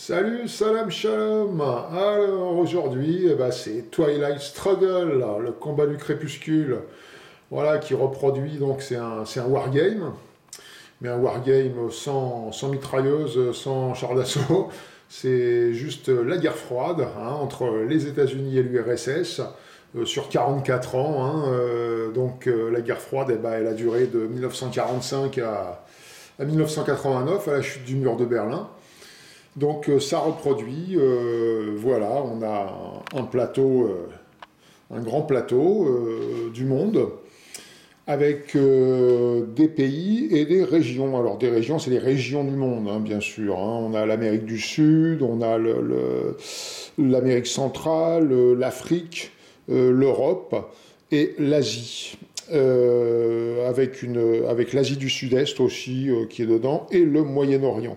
Salut, salam, shalom. Alors aujourd'hui, c'est Twilight Struggle, là, le combat du crépuscule, voilà, qui reproduit, donc c'est un wargame, mais un wargame sans mitrailleuse, sans char d'assaut. C'est juste la guerre froide entre les États-Unis et l'URSS sur 44 ans. La guerre froide, elle a duré de 1945 à 1989, à la chute du mur de Berlin. Donc ça reproduit, voilà, on a un plateau, un grand plateau du monde, avec des pays et des régions. Alors des régions, c'est les régions du monde, bien sûr. On a l'Amérique du Sud, on a l'Amérique centrale, l'Afrique, l'Europe et l'Asie. Avec l'Asie du Sud-Est aussi qui est dedans, et le Moyen-Orient.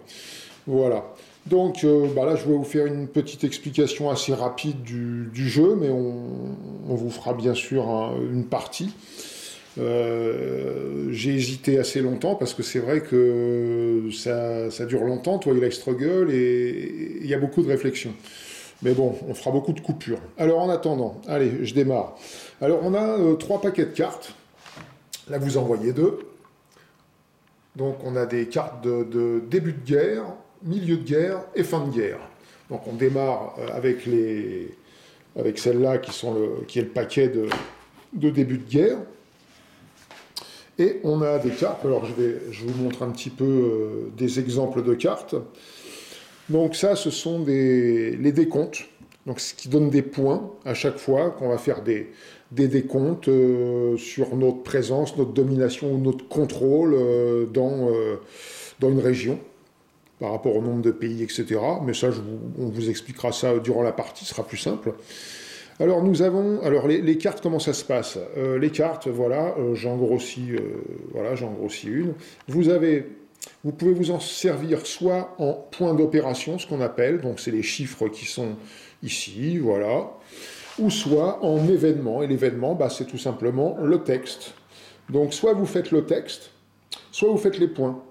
Voilà. Donc là, je vais vous faire une petite explication assez rapide du jeu, mais on vous fera bien sûr une partie. J'ai hésité assez longtemps parce que c'est vrai que ça dure longtemps, Twilight Struggle, et il y a beaucoup de réflexion. Mais bon, on fera beaucoup de coupures. Alors en attendant, allez, je démarre. Alors on a 3 paquets de cartes. Là, vous en voyez 2. Donc on a des cartes de début de guerre, milieu de guerre et fin de guerre. Donc on démarre avec celle-là qui est le paquet de début de guerre. Et on a des cartes, alors je vous montre un petit peu des exemples de cartes. Donc ça, ce sont les décomptes, donc ce qui donne des points à chaque fois qu'on va faire des décomptes sur notre présence, notre domination ou notre contrôle dans une région, par rapport au nombre de pays, etc. Mais ça, on vous expliquera ça durant la partie, ce sera plus simple. Alors nous avons, les cartes, comment ça se passe les cartes, voilà, j'en grossis une. Vous pouvez vous en servir soit en point d'opération, ce qu'on appelle, donc c'est les chiffres qui sont ici, voilà, ou soit en événement, et l'événement, c'est tout simplement le texte. Donc soit vous faites le texte, soit vous faites les points.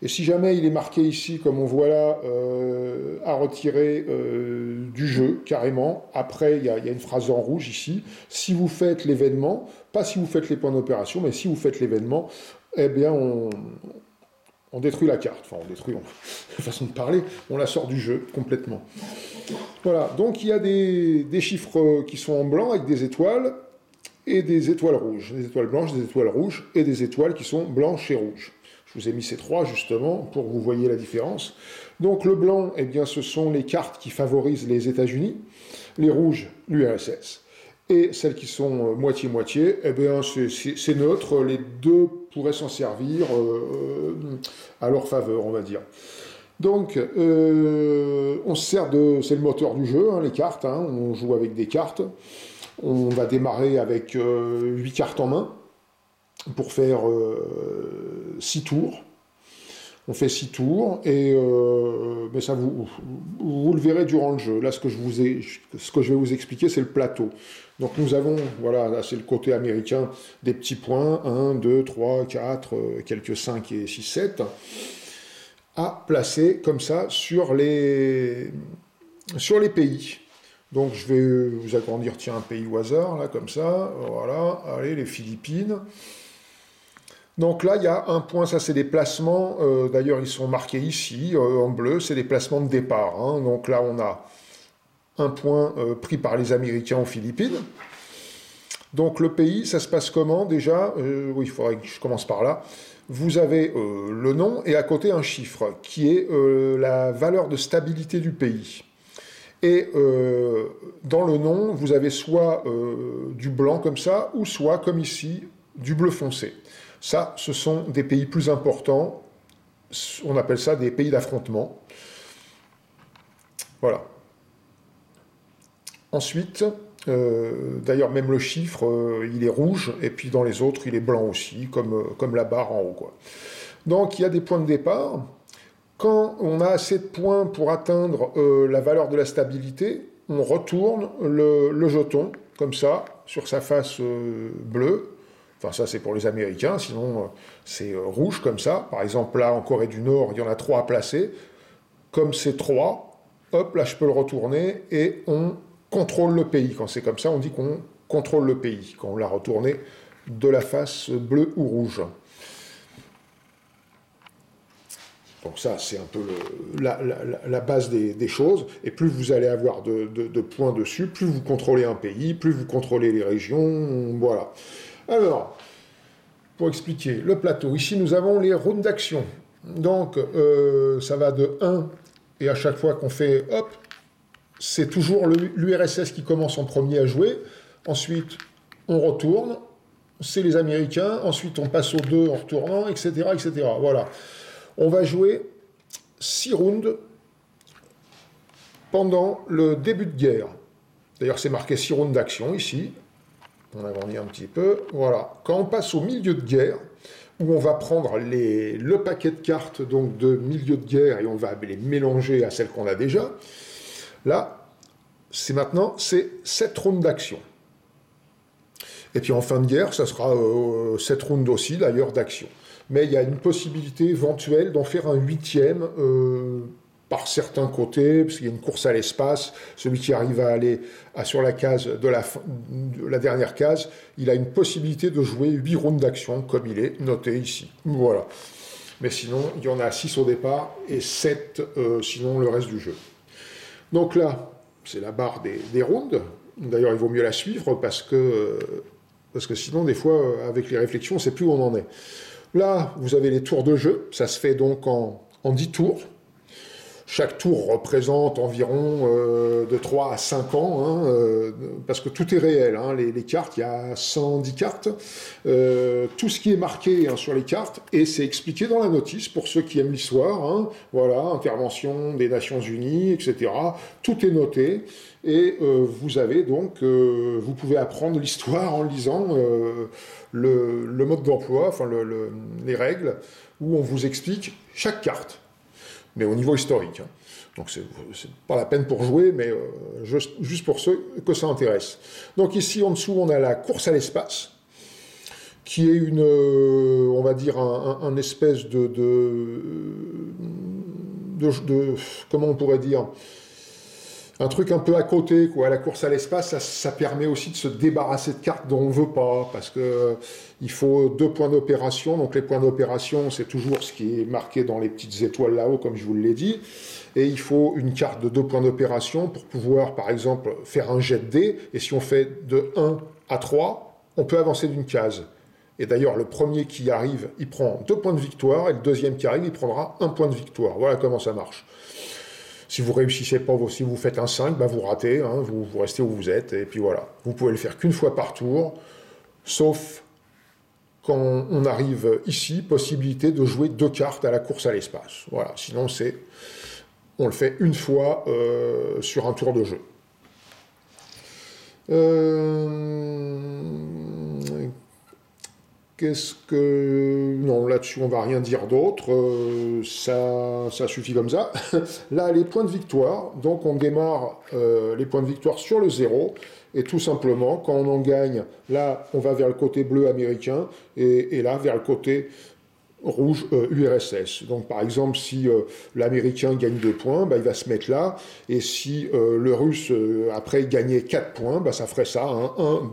Et si jamais il est marqué ici, comme on voit là, à retirer du jeu, carrément, après il y a une phrase en rouge ici, si vous faites l'événement, pas si vous faites les points d'opération, mais si vous faites l'événement, eh bien on détruit la carte. Enfin, on détruit, façon de parler, on la sort du jeu complètement. Voilà, donc il y a des chiffres qui sont en blanc avec des étoiles, et des étoiles rouges. Des étoiles blanches, des étoiles rouges, et des étoiles qui sont blanches et rouges. Je vous ai mis ces 3 justement pour que vous voyez la différence. Donc le blanc, eh bien, ce sont les cartes qui favorisent les États-Unis, les rouges, l'URSS. Et celles qui sont moitié-moitié, eh bien, c'est neutre, les deux pourraient s'en servir à leur faveur, on va dire. Donc, on se sert c'est le moteur du jeu, les cartes, on joue avec des cartes. On va démarrer avec 8 cartes en main pour faire 6 tours. On fait 6 tours, mais ça vous le verrez durant le jeu. Là, ce que je vais vous expliquer, c'est le plateau. Donc nous avons, voilà, là c'est le côté américain, des petits points, 1, 2, 3, 4, quelques 5 et 6, 7, à placer comme ça sur les pays. Donc je vais vous agrandir, tiens, un pays au hasard, là, comme ça, voilà, allez, les Philippines. Donc là, il y a un point, ça c'est des placements, d'ailleurs ils sont marqués ici, en bleu, c'est des placements de départ. Donc là, on a un point pris par les Américains aux Philippines. Donc le pays, ça se passe comment déjà oui, il faudrait que je commence par là. Vous avez le nom et à côté un chiffre, qui est la valeur de stabilité du pays. Et dans le nom, vous avez soit du blanc comme ça, ou soit, comme ici, du bleu foncé. Ça, ce sont des pays plus importants, on appelle ça des pays d'affrontement. Voilà. Ensuite, d'ailleurs, même le chiffre, il est rouge, et puis dans les autres, il est blanc aussi, comme la barre en haut, quoi. Donc, il y a des points de départ. Quand on a assez de points pour atteindre la valeur de la stabilité, on retourne le jeton, comme ça, sur sa face bleue. Enfin, ça, c'est pour les Américains, sinon c'est rouge, comme ça. Par exemple, là, en Corée du Nord, il y en a 3 à placer. comme c'est 3, hop, là je peux le retourner et on contrôle le pays. Quand c'est comme ça, on dit qu'on contrôle le pays, quand on l'a retourné de la face bleue ou rouge. Donc ça, c'est un peu la base des choses. Et plus vous allez avoir de points dessus, plus vous contrôlez un pays, plus vous contrôlez les régions, voilà. Alors, pour expliquer le plateau, ici nous avons les routes d'action. Donc, ça va de 1, et à chaque fois qu'on fait hop, c'est toujours l'URSS qui commence en premier à jouer. Ensuite, on retourne, c'est les Américains. Ensuite, on passe au 2 en retournant, etc., etc. Voilà. On va jouer 6 rounds pendant le début de guerre. D'ailleurs, c'est marqué 6 rounds d'action ici. On agrandit un petit peu. Voilà. Quand on passe au milieu de guerre, où on va prendre le paquet de cartes donc de milieu de guerre et on va les mélanger à celles qu'on a déjà, là, c'est 7 rounds d'action. Et puis en fin de guerre, ça sera 7 rounds aussi, d'ailleurs, d'action. Mais il y a une possibilité éventuelle d'en faire un 8e par certains côtés, parce qu'il y a une course à l'espace. Celui qui arrive à aller sur la case de la dernière case, il a une possibilité de jouer 8 rounds d'action, comme il est noté ici. Voilà. Mais sinon, il y en a 6 au départ et 7 sinon le reste du jeu. Donc là, c'est la barre des rounds. D'ailleurs, il vaut mieux la suivre parce que sinon, des fois, avec les réflexions, on ne sait plus où on en est. Là, vous avez les tours de jeu. Ça se fait donc en 10 tours. Chaque tour représente environ de 3 à 5 ans, parce que tout est réel. Les cartes, il y a 110 cartes. Tout ce qui est marqué sur les cartes, et c'est expliqué dans la notice pour ceux qui aiment l'histoire. Voilà, intervention des Nations Unies, etc. Tout est noté. Et vous avez donc, vous pouvez apprendre l'histoire en lisant le mode d'emploi, enfin les règles, où on vous explique chaque carte. Mais au niveau historique. Donc c'est pas la peine pour jouer, mais juste pour ceux que ça intéresse. Donc ici, en dessous, on a la course à l'espace, qui est on va dire, un espèce de comment on pourrait dire, un truc un peu à côté, quoi. La course à l'espace, ça permet aussi de se débarrasser de cartes dont on ne veut pas, parce que il faut 2 points d'opération. Donc les points d'opération, c'est toujours ce qui est marqué dans les petites étoiles là-haut, comme je vous l'ai dit. Et il faut une carte de 2 points d'opération pour pouvoir, par exemple, faire un jet de dés. Et si on fait de 1 à 3, on peut avancer d'une case. Et d'ailleurs, le premier qui arrive, il prend 2 points de victoire, et le deuxième qui arrive, il prendra 1 point de victoire. Voilà comment ça marche. Si vous réussissez pas, si vous faites un 5, vous ratez, vous restez où vous êtes, et puis voilà. Vous pouvez le faire qu'une fois par tour, sauf quand on arrive ici, possibilité de jouer 2 cartes à la course à l'espace. Voilà, sinon on le fait une fois sur un tour de jeu. Non, là-dessus, on va rien dire d'autre. Ça suffit comme ça. Là, les points de victoire. Donc, on démarre les points de victoire sur le 0. Et tout simplement, quand on en gagne, là, on va vers le côté bleu américain. Et là, vers le côté rouge URSS. Donc, par exemple, si l'américain gagne 2 points, il va se mettre là. Et si le russe, après, gagnait 4 points, ça ferait ça. 1,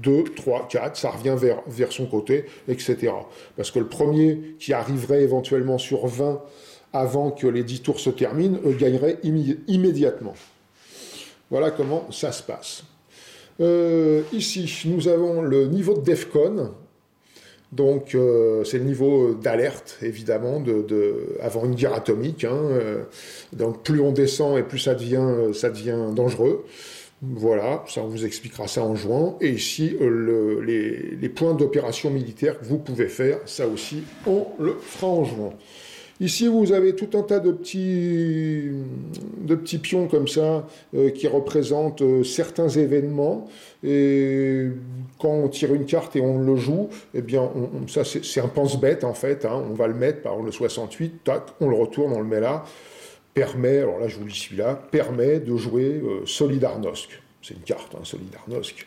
2, 3, 4, ça revient vers son côté, etc. Parce que le premier qui arriverait éventuellement sur 20 avant que les 10 tours se terminent, gagnerait immédiatement. Voilà comment ça se passe. Ici, nous avons le niveau de DEFCON. Donc, c'est le niveau d'alerte, évidemment, avant une guerre atomique. Donc, plus on descend et plus ça devient dangereux. Voilà, ça on vous expliquera ça en jouant. Et ici, les points d'opération militaire que vous pouvez faire, ça aussi, on le fera en jouant. Ici, vous avez tout un tas de petits pions comme ça qui représentent certains événements. Et quand on tire une carte et on le joue, eh bien, ça c'est un pense-bête en fait. On va le mettre par le 68, tac, on le retourne, on le met là. Permet, alors là je vous lis celui-là, permet de jouer Solidarnosc. C'est une carte, Solidarnosc.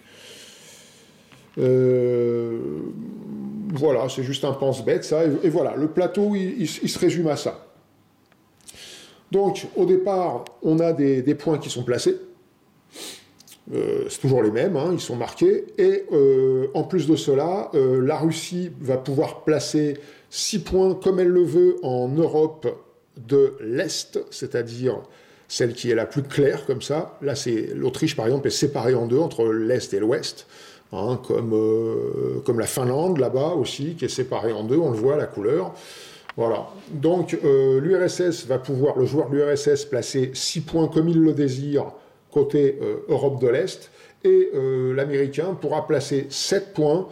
Voilà, c'est juste un pense-bête, ça. Et voilà, le plateau, il se résume à ça. Donc, au départ, on a des points qui sont placés. C'est toujours les mêmes, hein, ils sont marqués. Et en plus de cela, la Russie va pouvoir placer 6 points comme elle le veut en Europe de l'Est, c'est-à-dire celle qui est la plus claire comme ça. Là, c'est l'Autriche, par exemple, est séparée en deux entre l'Est et l'Ouest, hein, comme la Finlande, là-bas aussi, qui est séparée en deux, on le voit, la couleur. Voilà. Donc, l'URSS va pouvoir, le joueur de l'URSS, placer 6 points comme il le désire, côté Europe de l'Est, et l'Américain pourra placer 7 points,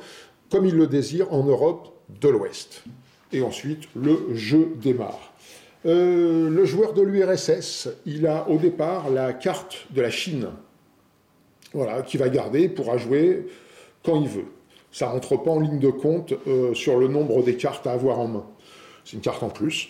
comme il le désire, en Europe de l'Ouest. Et ensuite, le jeu démarre. Le joueur de l'URSS, il a au départ la carte de la Chine, voilà, qu'il va garder, pourra jouer quand il veut. Ça ne rentre pas en ligne de compte sur le nombre des cartes à avoir en main. C'est une carte en plus.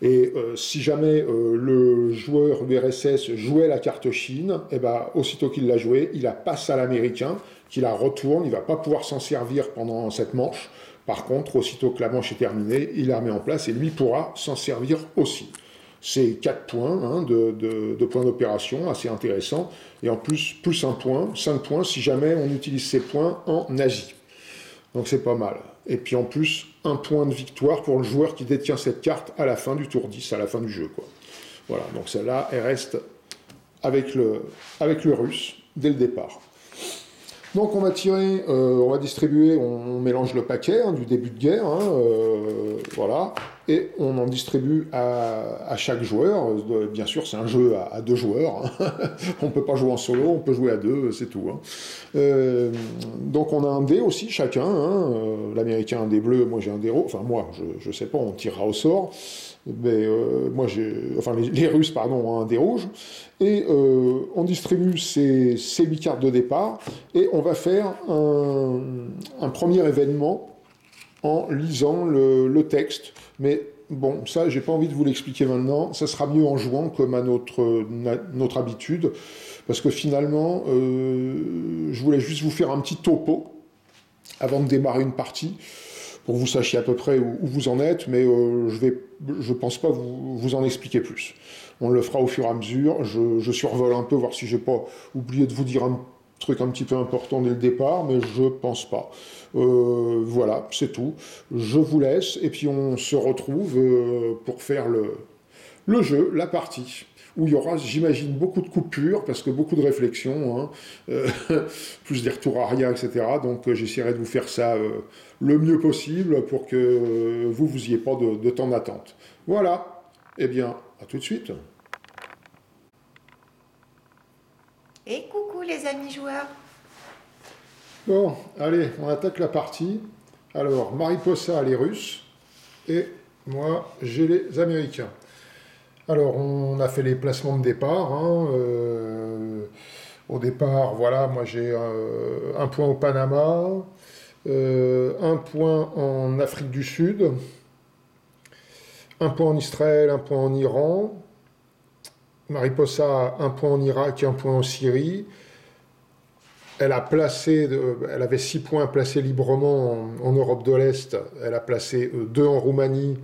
Et si jamais le joueur URSS jouait la carte Chine, et ben, aussitôt qu'il l'a jouée, il la passe à l'Américain, qui la retourne, il ne va pas pouvoir s'en servir pendant cette manche. Par contre, aussitôt que la manche est terminée, il la remet en place et lui pourra s'en servir aussi. C'est 4 points hein, de points d'opération, assez intéressant. Et en plus 1 point, 5 points si jamais on utilise ces points en Asie. Donc c'est pas mal. Et puis en plus, 1 point de victoire pour le joueur qui détient cette carte à la fin du tour 10, à la fin du jeu, quoi. Voilà, donc celle-là, elle reste avec le russe dès le départ. Donc on va tirer, on va distribuer, on mélange le paquet hein, du début de guerre, hein, voilà, et on en distribue à chaque joueur. Bien sûr, c'est un jeu à 2 joueurs, hein. On ne peut pas jouer en solo, on peut jouer à 2, c'est tout. Hein. Donc on a un dé aussi, chacun, hein, l'Américain a un dé bleu, moi j'ai un dé rouge, enfin moi, je sais pas, on tirera au sort. Mais moi, enfin les Russes, pardon, ont un dé rouge, et on distribue ces 8 cartes de départ, et on va faire un premier événement en lisant le texte. Mais bon, ça, j'ai pas envie de vous l'expliquer maintenant, ça sera mieux en jouant comme à notre habitude, parce que finalement, je voulais juste vous faire un petit topo avant de démarrer une partie, pour que vous sachiez à peu près où vous en êtes, mais je pense pas vous en expliquer plus. On le fera au fur et à mesure, je survole un peu, voir si j'ai pas oublié de vous dire un truc un petit peu important dès le départ, mais je pense pas. Voilà, c'est tout. Je vous laisse, et puis on se retrouve pour faire le jeu, la partie, où il y aura, j'imagine, beaucoup de coupures, parce que beaucoup de réflexions, hein, plus des retours arrière, etc. Donc j'essaierai de vous faire ça le mieux possible pour que vous n'ayez pas de temps d'attente. Voilà, eh bien, à tout de suite. Et coucou les amis joueurs. Bon, allez, on attaque la partie. Alors, Mariposa, les Russes, et moi, j'ai les Américains. Alors, on a fait les placements de départ. Hein, au départ, voilà, moi j'ai 1 point au Panama, 1 point en Afrique du Sud, 1 point en Israël, 1 point en Iran. Mariposa, 1 point en Irak et 1 point en Syrie. Elle avait 6 points placés librement en Europe de l'Est. Elle a placé 2 en Roumanie,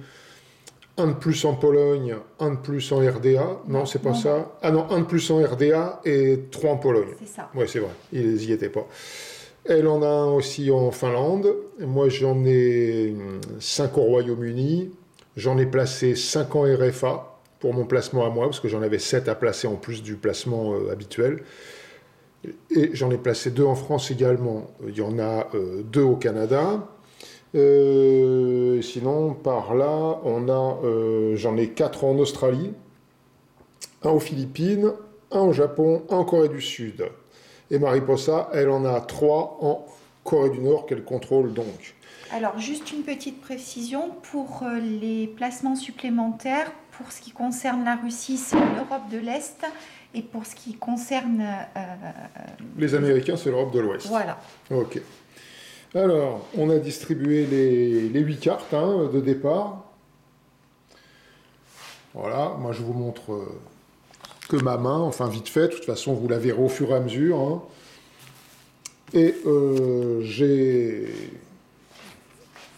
1 de plus en Pologne, 1 de plus en RDA. Non, c'est pas ça. Ah non, 1 de plus en RDA et 3 en Pologne. C'est ça. Oui, c'est vrai, ils y étaient pas. Elle en a un aussi en Finlande. Moi, j'en ai 5 au Royaume-Uni. J'en ai placé 5 en RFA pour mon placement à moi, parce que j'en avais 7 à placer en plus du placement habituel. Et j'en ai placé 2 en France également. Il y en a 2 au Canada. Sinon, par là, j'en ai 4 en Australie, 1 aux Philippines, 1 au Japon, 1 en Corée du Sud. Et Mariposa, elle en a 3 en Corée du Nord qu'elle contrôle donc. Alors, juste une petite précision pour les placements supplémentaires. Pour ce qui concerne la Russie, c'est l'Europe de l'Est. Et pour ce qui concerne... les Américains, c'est l'Europe de l'Ouest. Voilà. Ok. Alors, on a distribué les 8 cartes hein, de départ. Voilà, moi je vous montre que ma main, enfin vite fait, de toute façon vous la verrez au fur et à mesure. Hein. Et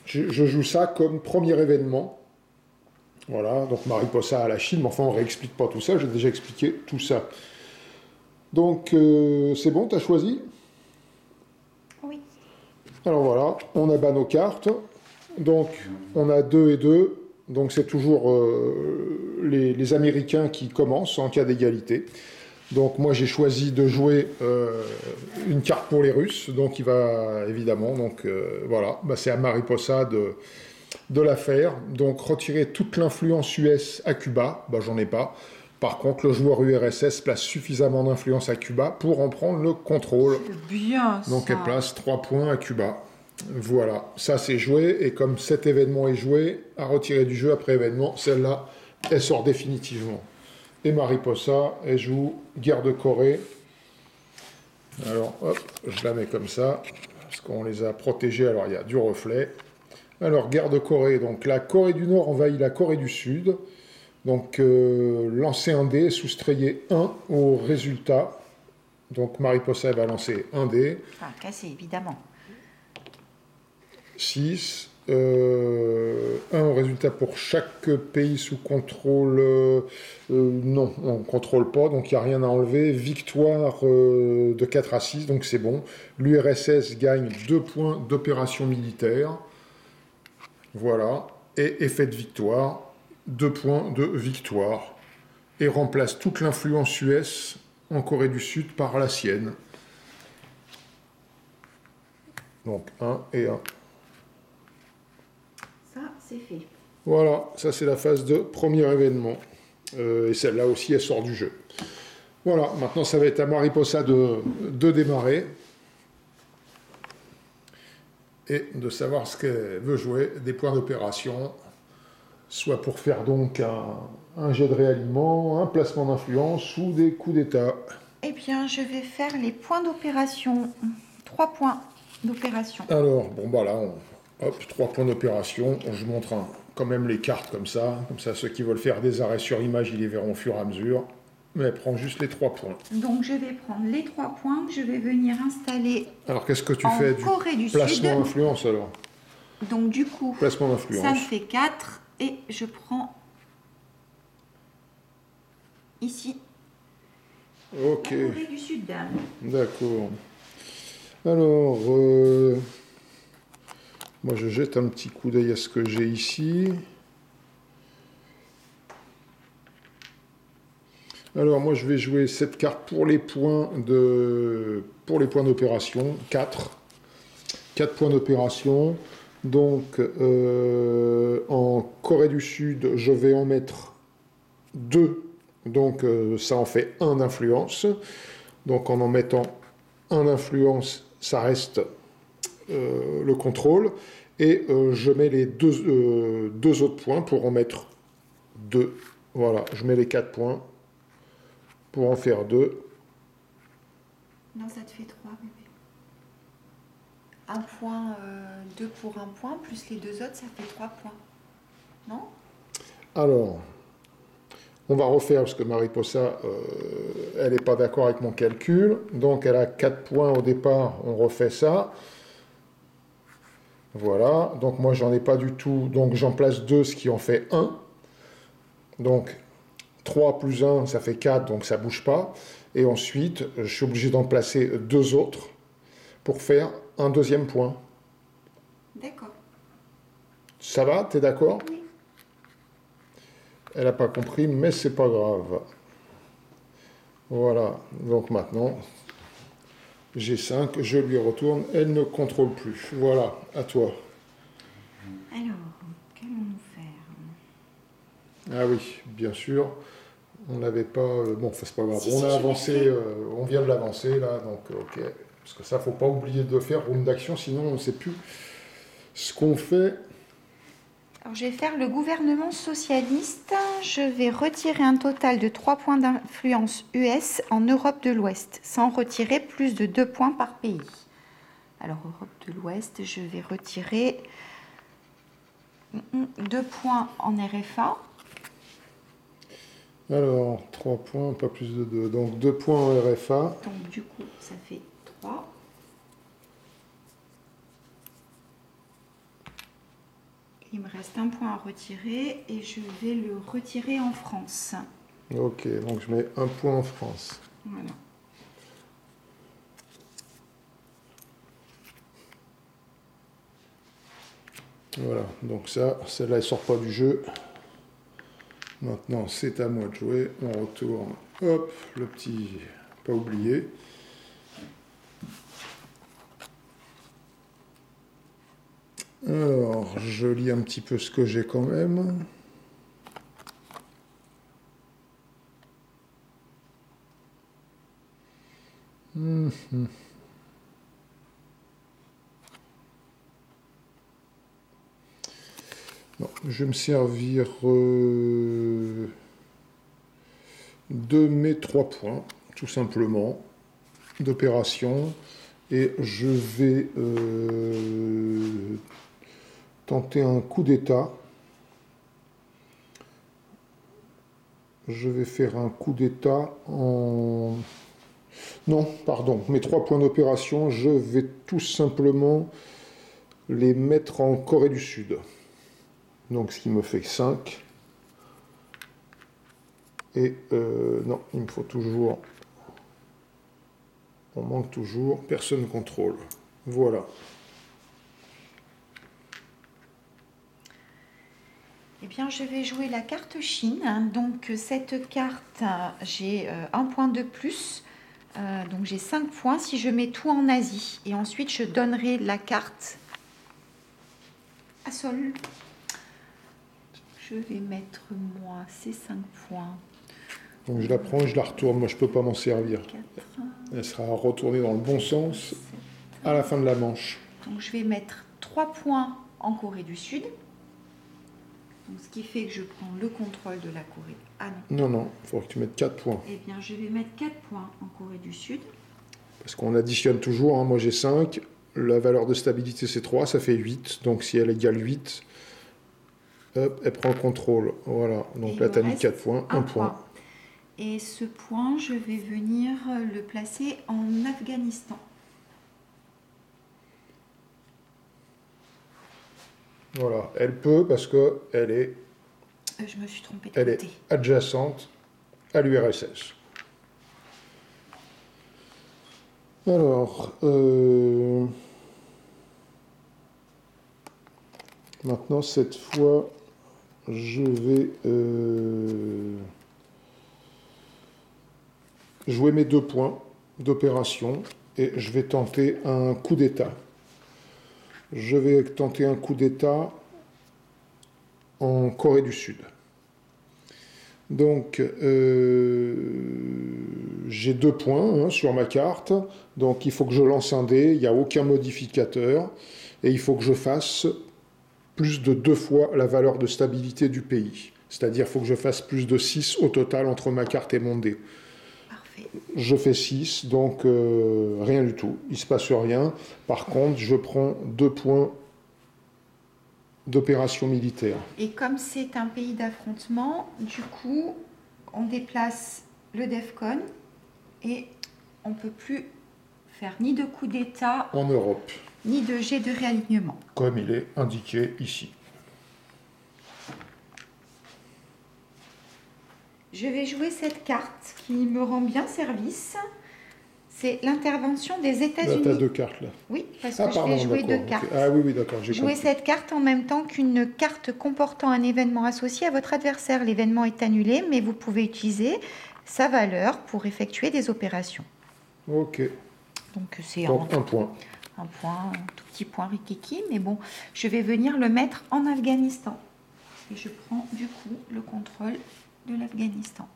je joue ça comme premier événement Voilà, donc Mariposa à la Chine, mais enfin on ne réexplique pas tout ça, j'ai déjà expliqué tout ça. Donc c'est bon, tu as choisi? Oui. Alors voilà, on abat nos cartes. Donc on a 2 et 2, donc c'est toujours les Américains qui commencent en cas d'égalité. Donc moi j'ai choisi de jouer une carte pour les Russes, donc il va évidemment, donc voilà, bah, c'est à Mariposa de la faire. Donc retirer toute l'influence US à Cuba, bah, j'en ai pas. Par contre, le joueur URSS place suffisamment d'influence à Cuba pour en prendre le contrôle. C'est bien ça. Donc elle place 3 points à Cuba. Voilà, ça c'est joué, et comme cet événement est joué, à retirer du jeu après événement, celle-là, elle sort définitivement. Et Mariposa, elle joue guerre de Corée. Alors, hop, je la mets comme ça, parce qu'on les a protégés, alors il y a du reflet. Alors, guerre de Corée, donc la Corée du Nord envahit la Corée du Sud. Donc, lancer un dé, soustrayez 1 au résultat. Donc, Mariposa va lancer un dé. Enfin, casser, évidemment. 6. 1 au résultat pour chaque pays sous contrôle. Non, on ne contrôle pas, donc il n'y a rien à enlever. Victoire de 4 à 6, donc c'est bon. L'URSS gagne 2 points d'opération militaire. Voilà. Et effet de victoire, 2 points de victoire. Et remplace toute l'influence US en Corée du Sud par la sienne. Donc 1 et 1. Ça, c'est fait. Voilà, ça c'est la phase de premier événement. Et celle-là aussi, elle sort du jeu. Voilà, maintenant ça va être à Mariposa de démarrer. Et de savoir ce qu'elle veut jouer, des points d'opération, soit pour faire donc un jet de réalignement, un placement d'influence ou des coups d'état. Eh bien, je vais faire les points d'opération. 3 points d'opération. Alors, bon bah là, hop, 3 points d'opération. Je montre quand même les cartes comme ça ceux qui veulent faire des arrêts sur image, ils les verront au fur et à mesure. Mais elle prend juste les 3 points. Donc, je vais prendre les 3 points que je vais venir installer. Alors, qu'est-ce que tu en fais Corée du placement Sud. d'influence alors? Donc, du coup, Placement d'influence. ça me fait 4 et je prends ici Ok, la Corée du Sud. d'accord. Alors, moi je jette un petit coup d'œil à ce que j'ai ici. Alors moi je vais jouer cette carte pour les points d'opération, 4. 4 points d'opération. Donc en Corée du Sud, je vais en mettre 2. Donc ça en fait 1 d'influence. Donc en mettant 1 d'influence, ça reste le contrôle. Et je mets les deux autres points pour en mettre 2. Voilà, je mets les 4 points pour en faire 2. Non, ça te fait 3, bébé. 1 point, 2 pour 1 point, plus les 2 autres, ça fait 3 points. Non? Alors, on va refaire, parce que Mariposa, elle n'est pas d'accord avec mon calcul. Donc, elle a 4 points au départ, on refait ça. Voilà, donc moi, j'en ai pas du tout. Donc, j'en place 2, ce qui en fait 1. Donc, 3 plus 1, ça fait 4, donc ça ne bouge pas. Et ensuite, je suis obligé d'en placer 2 autres pour faire un deuxième point. D'accord. Ça va, t'es d'accord? Oui. Elle n'a pas compris, mais c'est pas grave. Voilà, donc maintenant, G5, je lui retourne, elle ne contrôle plus. Voilà, à toi. Alors, qu'allons-nous faire? Ah oui, bien sûr, on n'avait pas... bon, c'est pas grave, Si, on si, a je avancé, l'ai fait. on vient de l'avancer là, donc ok. Parce que ça, faut pas oublier de faire round d'action, sinon on ne sait plus ce qu'on fait. Alors, je vais faire le gouvernement socialiste. Je vais retirer un total de 3 points d'influence US en Europe de l'Ouest, sans retirer plus de 2 points par pays. Alors, Europe de l'Ouest, je vais retirer 2 points en RFA. Alors, 3 points, pas plus de 2. Donc 2 points en RFA. Donc, du coup, ça fait 3. Et il me reste un point à retirer et je vais le retirer en France. Ok, donc je mets un point en France. Voilà. Voilà, donc ça, celle-là, elle sort pas du jeu. Maintenant, c'est à moi de jouer. On retourne. Hop, le petit... Pas oublié. Alors, je lis un petit peu ce que j'ai quand même. Non, je vais me servir de mes 3 points, tout simplement, d'opération. Et je vais tenter un coup d'état. Je vais faire un coup d'état en... Non, pardon, mes 3 points d'opération, je vais tout simplement les mettre en Corée du Sud. Donc ce qui me fait 5. Et non, il me faut toujours... On manque toujours, personne ne contrôle. Voilà. Eh bien, je vais jouer la carte Chine. Donc, cette carte, j'ai un point de plus. Donc, j'ai 5 points si je mets tout en Asie. Et ensuite, je donnerai la carte à Sol. Je vais mettre, moi, ces 5 points. Donc je la prends et je la retourne. Moi, je ne peux pas m'en servir. 4, Elle sera retournée dans le bon sens à la fin de la manche. donc, je vais mettre 3 points en Corée du Sud. Donc, ce qui fait que je prends le contrôle de la Corée. Ah non. Non, il faudrait que tu mettes 4 points. Eh bien, je vais mettre 4 points en Corée du Sud. Parce qu'on additionne toujours. Hein. Moi, j'ai 5. La valeur de stabilité, c'est 3. Ça fait 8. Donc, si elle égale 8, hop, elle prend le contrôle. Voilà. Donc Et là, il tu as me mis reste 4 points. un 1 point. Et ce point, je vais venir le placer en Afghanistan. Voilà. Elle peut parce qu'elle est, Je me suis trompée de elle est côté. adjacente à l'URSS. Alors, maintenant, cette fois, je vais jouer mes 2 points d'opération et je vais tenter un coup d'état. Je vais tenter un coup d'état en Corée du Sud. Donc, j'ai 2 points hein, sur ma carte. Donc, il faut que je lance un dé. Il n'y a aucun modificateur. Et il faut que je fasse plus de 2 fois la valeur de stabilité du pays. C'est-à-dire qu'il faut que je fasse plus de 6 au total entre ma carte et mon dé. Parfait. Je fais 6, donc rien du tout. Il ne se passe rien. Par contre, je prends 2 points d'opération militaire. Et comme c'est un pays d'affrontement, du coup, on déplace le DEFCON et on ne peut plus faire ni de coup d'état, En Europe, ni de jet de réalignement. comme il est indiqué ici. Je vais jouer cette carte qui me rend bien service. C'est l'intervention des Là, États-Unis. tu as 2 cartes, là. Oui, parce Ah, que pardon, je vais jouer d'accord. 2 cartes. Okay. Ah oui, d'accord, j'ai Jouez compris. cette carte en même temps qu'une carte comportant un événement associé à votre adversaire. L'événement est annulé, mais vous pouvez utiliser sa valeur pour effectuer des opérations. Ok. Donc c'est Donc, un point. un point, un tout petit point rikiki, mais bon, je vais venir le mettre en Afghanistan. Et je prends du coup le contrôle de l'Afghanistan.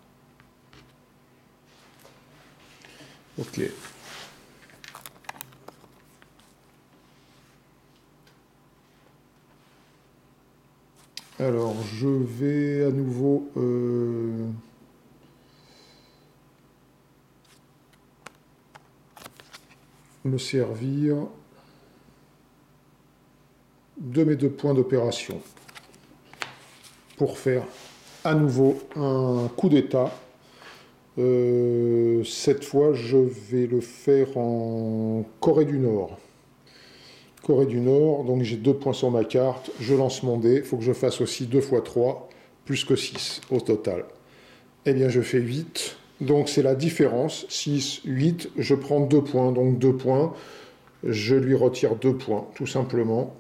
Ok. Alors, je vais à nouveau me servir de mes 2 points d'opération pour faire à nouveau un coup d'état. Cette fois, je vais le faire en Corée du Nord. Corée du Nord, donc j'ai 2 points sur ma carte, je lance mon dé, il faut que je fasse aussi 2 fois 3, plus que 6 au total. Eh bien je fais 8, donc c'est la différence, 6, 8, je prends 2 points, donc 2 points, je lui retire 2 points, tout simplement.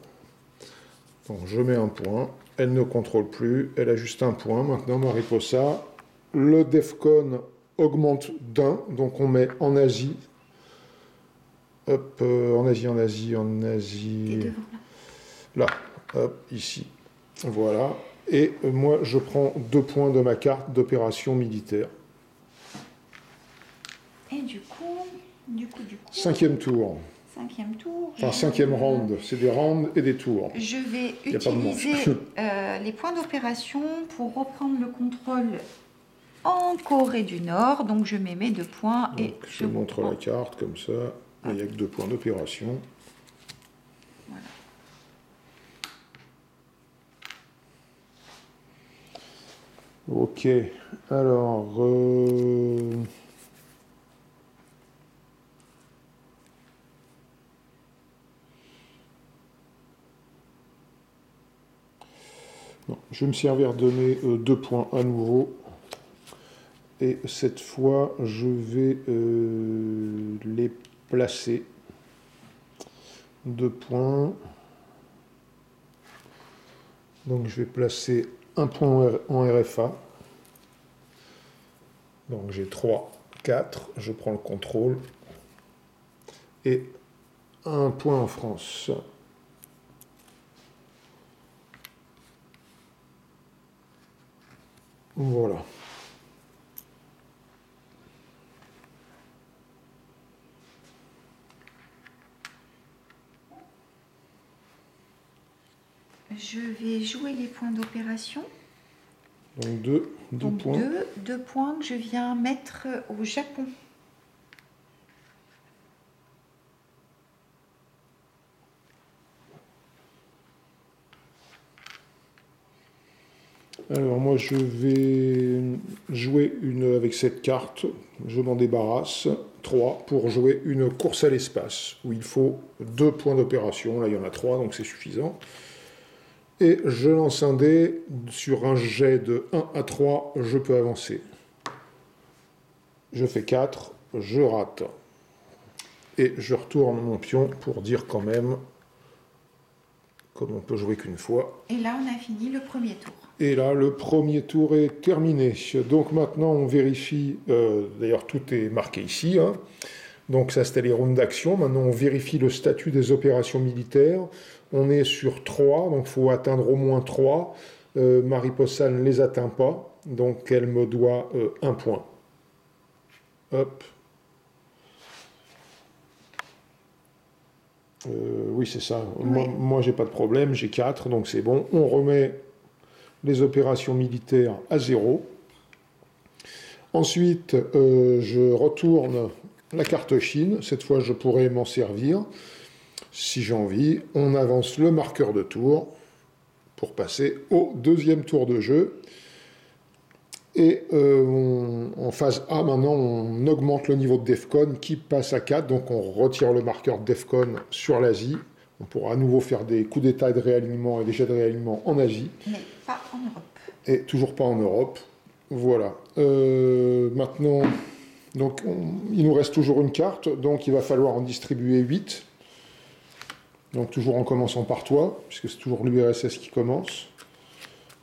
Donc je mets un point, elle ne contrôle plus, elle a juste un point, maintenant Mariposa. Le Defcon augmente d'un, donc on met en Asie. Hop, en Asie, en Asie, en Asie. Là, hop, ici. Voilà. Et moi, je prends 2 points de ma carte d'opération militaire. Et du coup... 5e tour. 5e tour. Enfin, 5e round. C'est des rounds et des tours. Je vais utiliser les points d'opération pour reprendre le contrôle en Corée du Nord. Donc je mets mes 2 points donc, et je montre la carte comme ça. Il n'y a que 2 points d'opération. Voilà. Ok. Alors... Non, je vais me servir de mes 2 points à nouveau. Et cette fois, je vais les placer. 2 points. Donc je vais placer un point en RFA. Donc j'ai 3, 4. Je prends le contrôle. Et un point en France. Voilà. Je vais jouer les points d'opération. Donc 2 points. 2 points que je viens mettre au Japon. Alors moi je vais jouer une avec cette carte, je m'en débarrasse, 3 pour jouer une course à l'espace, où il faut 2 points d'opération, là il y en a 3 donc c'est suffisant. Et je lance un dé, sur un jet de 1 à 3, je peux avancer. Je fais 4, je rate. Et je retourne mon pion pour dire quand même, comme on peut jouer qu'une fois. Et là on a fini le premier tour. Et là, le premier tour est terminé. Donc maintenant, on vérifie, d'ailleurs tout est marqué ici, hein. Donc ça c'était les rounds d'action. Maintenant on vérifie le statut des opérations militaires. On est sur 3, donc il faut atteindre au moins 3. Mariposa ne les atteint pas, donc elle me doit 1 point. Hop. Oui c'est ça. Oui. Moi j'ai pas de problème, j'ai 4, donc c'est bon. On remet les opérations militaires à 0. Ensuite, je retourne la carte Chine. Cette fois, je pourrais m'en servir si j'ai envie. On avance le marqueur de tour pour passer au 2e tour de jeu. Et en phase A, maintenant, on augmente le niveau de Defcon qui passe à 4. Donc, on retire le marqueur de Defcon sur l'Asie. On pourra à nouveau faire des coups d'état et de réalignement et des jets de réalignement en Asie. Mais pas en Europe. Et toujours pas en Europe. Voilà. Maintenant, donc, il nous reste toujours une carte, donc il va falloir en distribuer 8. Donc toujours en commençant par toi, puisque c'est toujours l'URSS qui commence.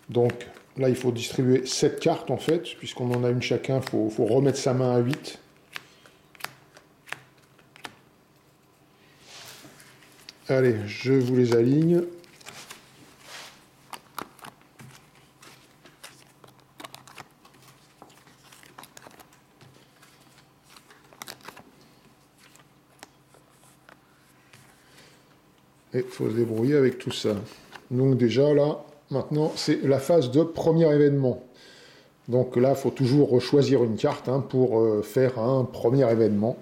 Donc là, il faut distribuer 7 cartes en fait, puisqu'on en a une chacun, il faut remettre sa main à 8. Allez, je vous les aligne. Et il faut se débrouiller avec tout ça. Donc déjà là, maintenant, c'est la phase de premier événement. Donc là, il faut toujours choisir une carte hein, pour faire un premier événement.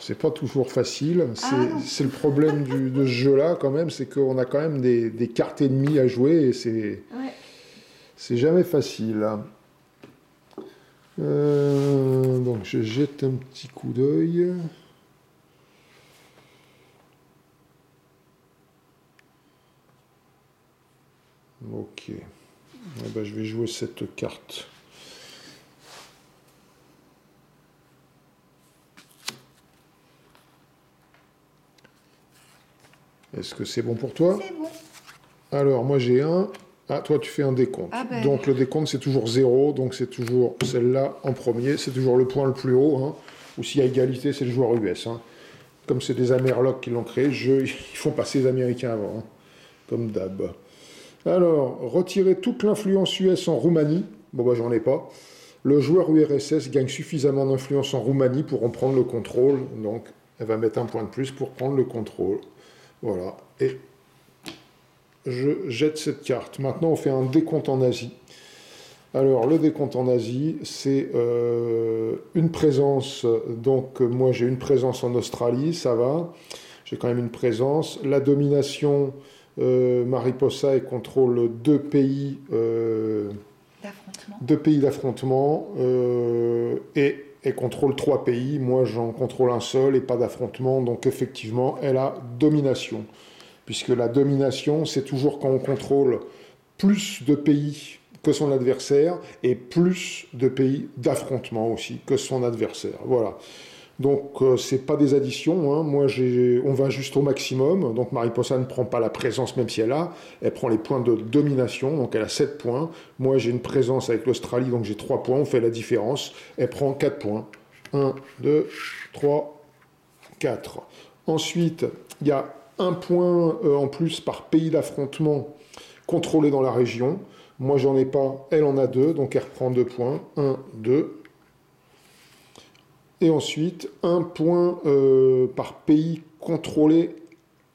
C'est pas toujours facile. Ah, non. C'est le problème de ce jeu-là, quand même, c'est qu'on a quand même des cartes ennemies à jouer et Ouais. c'est jamais facile. Donc je jette un petit coup d'œil. Ok. Eh ben, je vais jouer cette carte. Est-ce que c'est bon pour toi? C'est bon. Alors, moi j'ai un. Ah, toi tu fais un décompte. Ah ben. Donc le décompte c'est toujours 0, donc c'est toujours celle-là en premier, c'est toujours le point le plus haut. Hein. Ou s'il y a égalité, c'est le joueur US. Hein. Comme c'est des Amerlocs qui l'ont créé, ils font passer les Américains avant, hein. Comme d'hab. Alors, retirer toute l'influence US en Roumanie. Bon, bah j'en ai pas. Le joueur URSS gagne suffisamment d'influence en Roumanie pour en prendre le contrôle. Donc, elle va mettre un point de plus pour prendre le contrôle. Voilà. Et je jette cette carte. Maintenant, on fait un décompte en Asie. Alors, le décompte en Asie, c'est une présence. Donc, moi, j'ai une présence en Australie, ça va. J'ai quand même une présence. La domination, Mariposa, elle contrôle deux pays d'affrontement. Et elle contrôle 3 pays. Moi, j'en contrôle un seul et pas d'affrontement. Donc, effectivement, elle a domination. Puisque la domination, c'est toujours quand on contrôle plus de pays que son adversaire et plus de pays d'affrontement aussi que son adversaire. Voilà. Donc, c'est pas des additions. Hein. Moi, on va juste au maximum. Donc, Mariposa ne prend pas la présence, même si elle prend les points de domination. Donc, elle a 7 points. Moi, j'ai une présence avec l'Australie, donc j'ai 3 points. On fait la différence. Elle prend 4 points. 1, 2, 3, 4. Ensuite, il y a un point en plus par pays d'affrontement contrôlé dans la région. Moi, j'en ai pas. Elle en a 2, donc elle reprend 2 points. 1, 2. Et ensuite, un point par pays contrôlé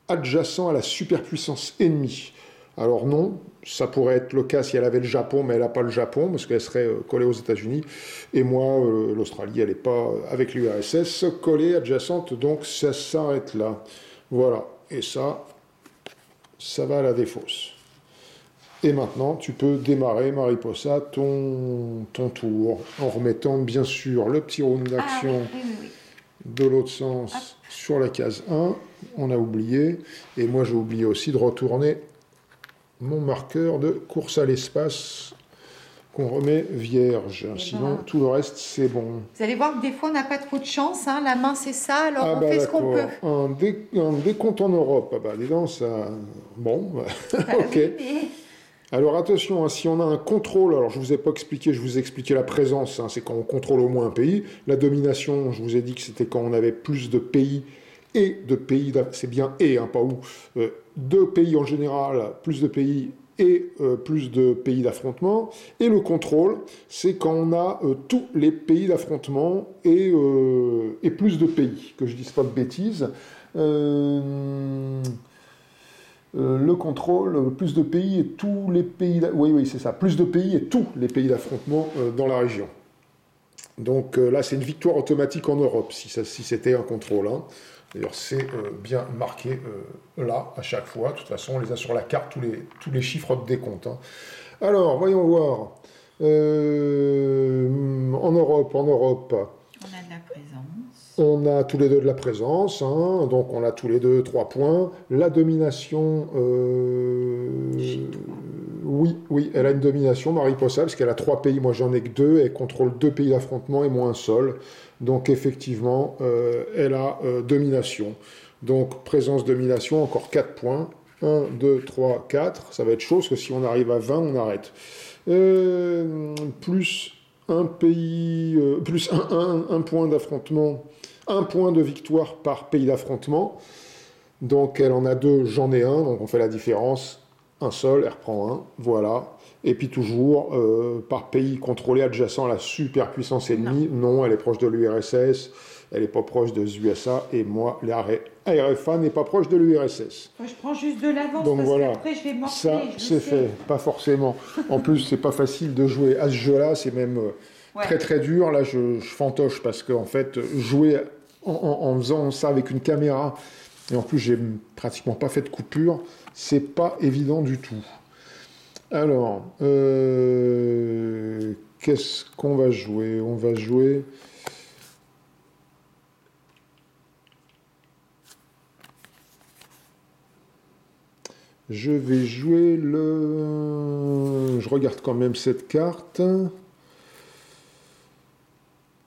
adjacent à la superpuissance ennemie. Alors non, ça pourrait être le cas si elle avait le Japon, mais elle n'a pas le Japon, parce qu'elle serait collée aux États-Unis. Et moi, l'Australie, elle n'est pas avec l'URSS, collée, adjacente, donc ça s'arrête là. Voilà. Et ça va à la défausse. Et maintenant, tu peux démarrer, Mariposa, ton tour, en remettant bien sûr le petit round d'action de l'autre sens sur la case 1. On a oublié. Et moi, j'ai oublié aussi de retourner mon marqueur de course à l'espace qu'on remet vierge. Sinon, tout le reste, c'est bon. Vous allez voir que des fois, on n'a pas trop de chance. Hein. La main, c'est ça, alors on fait ce qu'on peut. Un décompte en Europe. Ah bah, dis donc, ça... Bon, ok. Oui, mais... Alors attention, hein, si on a un contrôle, alors je ne vous ai pas expliqué, je vous ai expliqué la présence, hein, c'est quand on contrôle au moins un pays. La domination, je vous ai dit que c'était quand on avait plus de pays et de pays, c'est bien et, hein, pas ou, 2 pays en général, plus de pays et plus de pays d'affrontement. Et le contrôle, c'est quand on a tous les pays d'affrontement et plus de pays, que je ne dise pas de bêtises. Le contrôle, plus de pays et tous les pays... Oui, c'est ça. Plus de pays et tous les pays d'affrontement dans la région. Donc là, c'est une victoire automatique en Europe, si c'était un contrôle. Hein. D'ailleurs, c'est bien marqué là, à chaque fois. De toute façon, on les a sur la carte, tous les chiffres de décompte. Hein. Alors, voyons voir. En Europe... On a de la présence. On a tous les deux de la présence, hein, donc on a tous les deux 3 points. La domination, oui, elle a une domination, Mariposa, parce qu'elle a 3 pays, moi j'en ai que 2, elle contrôle 2 pays d'affrontement et moi un seul. Donc effectivement, elle a domination. Donc présence, domination, encore 4 points. 1, 2, 3, 4, ça va être chaud, parce que si on arrive à 20, on arrête. Plus un pays, plus un point d'affrontement, un point de victoire par pays d'affrontement. Donc elle en a 2, j'en ai un, donc on fait la différence. Un seul, elle reprend un, voilà. Et puis toujours, par pays contrôlé adjacent à la superpuissance ennemie. Non, elle est proche de l'URSS, elle n'est pas proche des USA, et moi, l'ARFA n'est pas proche de l'URSS. Moi, je prends juste de l'avance, donc parce voilà, qu'après, je vais morfler. ça, c'est fait, pas forcément. En plus, c'est pas facile de jouer à ce jeu-là, c'est même très très dur. Là, je fantoche, parce qu'en fait, jouer en faisant ça avec une caméra, et en plus j'ai pratiquement pas fait de coupure, c'est pas évident du tout. Alors, qu'est-ce qu'on va jouer? On va jouer... Je vais jouer le... Je regarde quand même cette carte.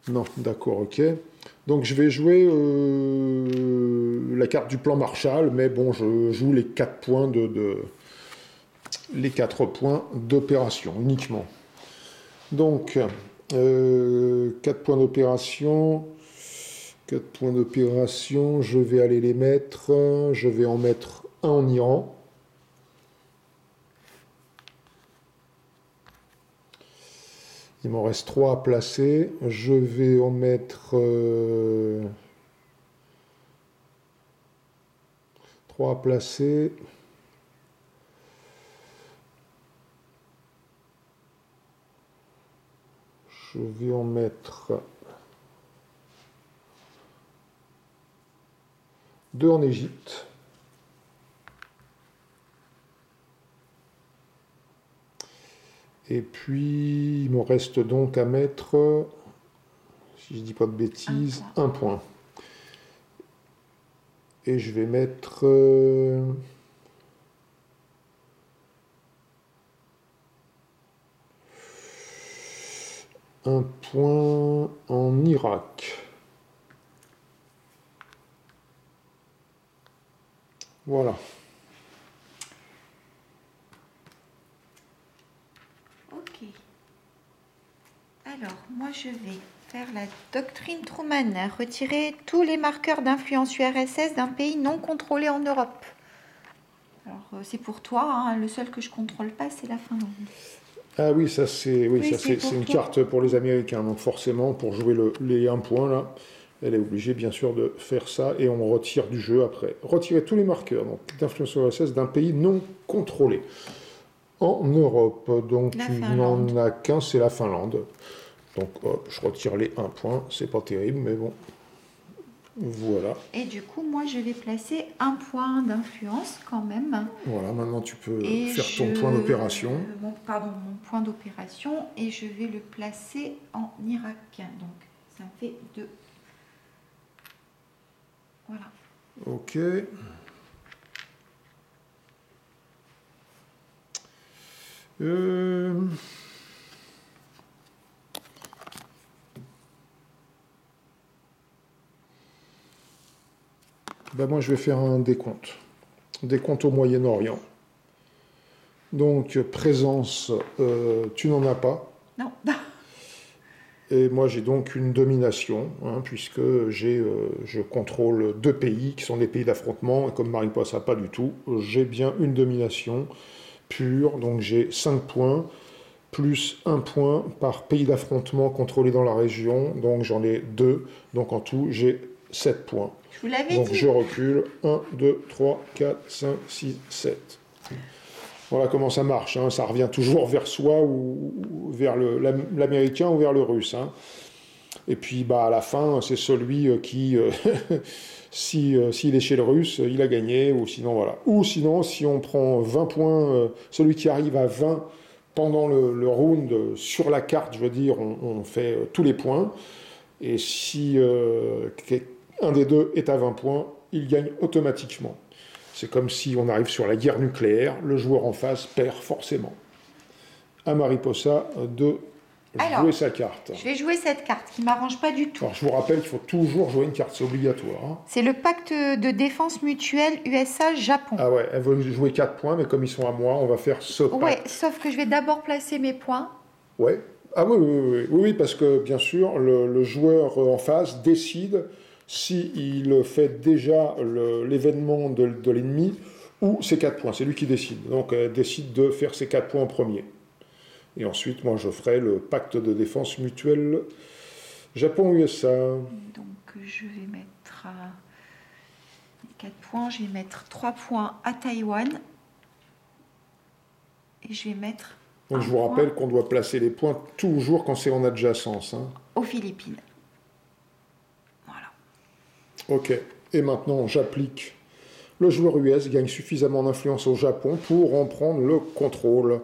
Non, d'accord, ok. Donc je vais jouer la carte du plan Marshall, mais bon, je joue les 4 points les 4 points d'opération uniquement. Donc, 4 points d'opération. 4 points d'opération, je vais aller les mettre. Je vais en mettre un en Iran. Il m'en reste 3 à placer. Je vais en mettre 3 à placer. Je vais en mettre 2 en Égypte. Et puis, il me reste donc à mettre, si je ne dis pas de bêtises, un point. Et je vais mettre un point en Irak. Voilà. Ok. Alors, moi, je vais faire la doctrine Truman, retirer tous les marqueurs d'influence URSS d'un pays non contrôlé en Europe. Alors, c'est pour toi, hein, le seul que je contrôle pas, c'est la Finlande. Ah oui, ça c'est une carte pour les Américains. Donc forcément, pour jouer les 1 point, là, elle est obligée bien sûr de faire ça et on retire du jeu après. Retirer tous les marqueurs d'influence URSS d'un pays non contrôlé en Europe. Donc il n'en a qu'un, c'est la Finlande. Donc hop, je retire les 1 point, c'est pas terrible, mais bon. Voilà. Et du coup, moi, je vais placer un point d'influence quand même. Voilà, maintenant tu peux faire ton point d'opération. Mon point d'opération, et je vais le placer en Irak. Donc, ça me fait 2. Voilà. Ok. Ben moi, je vais faire un décompte. Décompte au Moyen-Orient. Donc, présence, tu n'en as pas. Non. Et moi, j'ai donc une domination, hein, puisque je contrôle 2 pays qui sont des pays d'affrontement. Et comme Mariposa, pas du tout, j'ai bien une domination pure. Donc, j'ai 5 points, plus 1 point par pays d'affrontement contrôlé dans la région. Donc, j'en ai 2. Donc, en tout, j'ai 7 points. Je vous l'avais dit. Donc, je recule. 1, 2, 3, 4, 5, 6, 7. Voilà comment ça marche, hein. Ça revient toujours vers soi ou vers l'américain ou vers le russe. Hein. Et puis bah, à la fin, c'est celui qui, s'il est chez le russe, il a gagné, ou sinon voilà. Ou sinon, si on prend 20 points, celui qui arrive à 20 pendant le round sur la carte, je veux dire, on fait tous les points. Et si un des deux est à 20 points, il gagne automatiquement. C'est comme si on arrive sur la guerre nucléaire, le joueur en face perd forcément. À Mariposa de jouer sa carte. Je vais jouer cette carte qui ne m'arrange pas du tout. Alors je vous rappelle qu'il faut toujours jouer une carte, c'est obligatoire. Hein. C'est le pacte de défense mutuelle USA-Japon. Ah ouais, elle veut jouer 4 points, mais comme ils sont à moi, on va faire ce pacte. Ouais, sauf que je vais d'abord placer mes points. Ouais. Ah oui, parce que bien sûr, le joueur en face décide s'il fait déjà l'événement de l'ennemi ou ses 4 points. C'est lui qui décide. Donc, elle décide de faire ses 4 points en premier. Et ensuite, moi, je ferai le pacte de défense mutuelle Japon-USA. Donc, je vais mettre 4 points. Je vais mettre 3 points à Taïwan. Et je vais mettre. Donc, je vous rappelle qu'on doit placer les points toujours quand c'est en adjacence. Hein. Aux Philippines. Ok. Et maintenant, j'applique. Le joueur US gagne suffisamment d'influence au Japon pour en prendre le contrôle.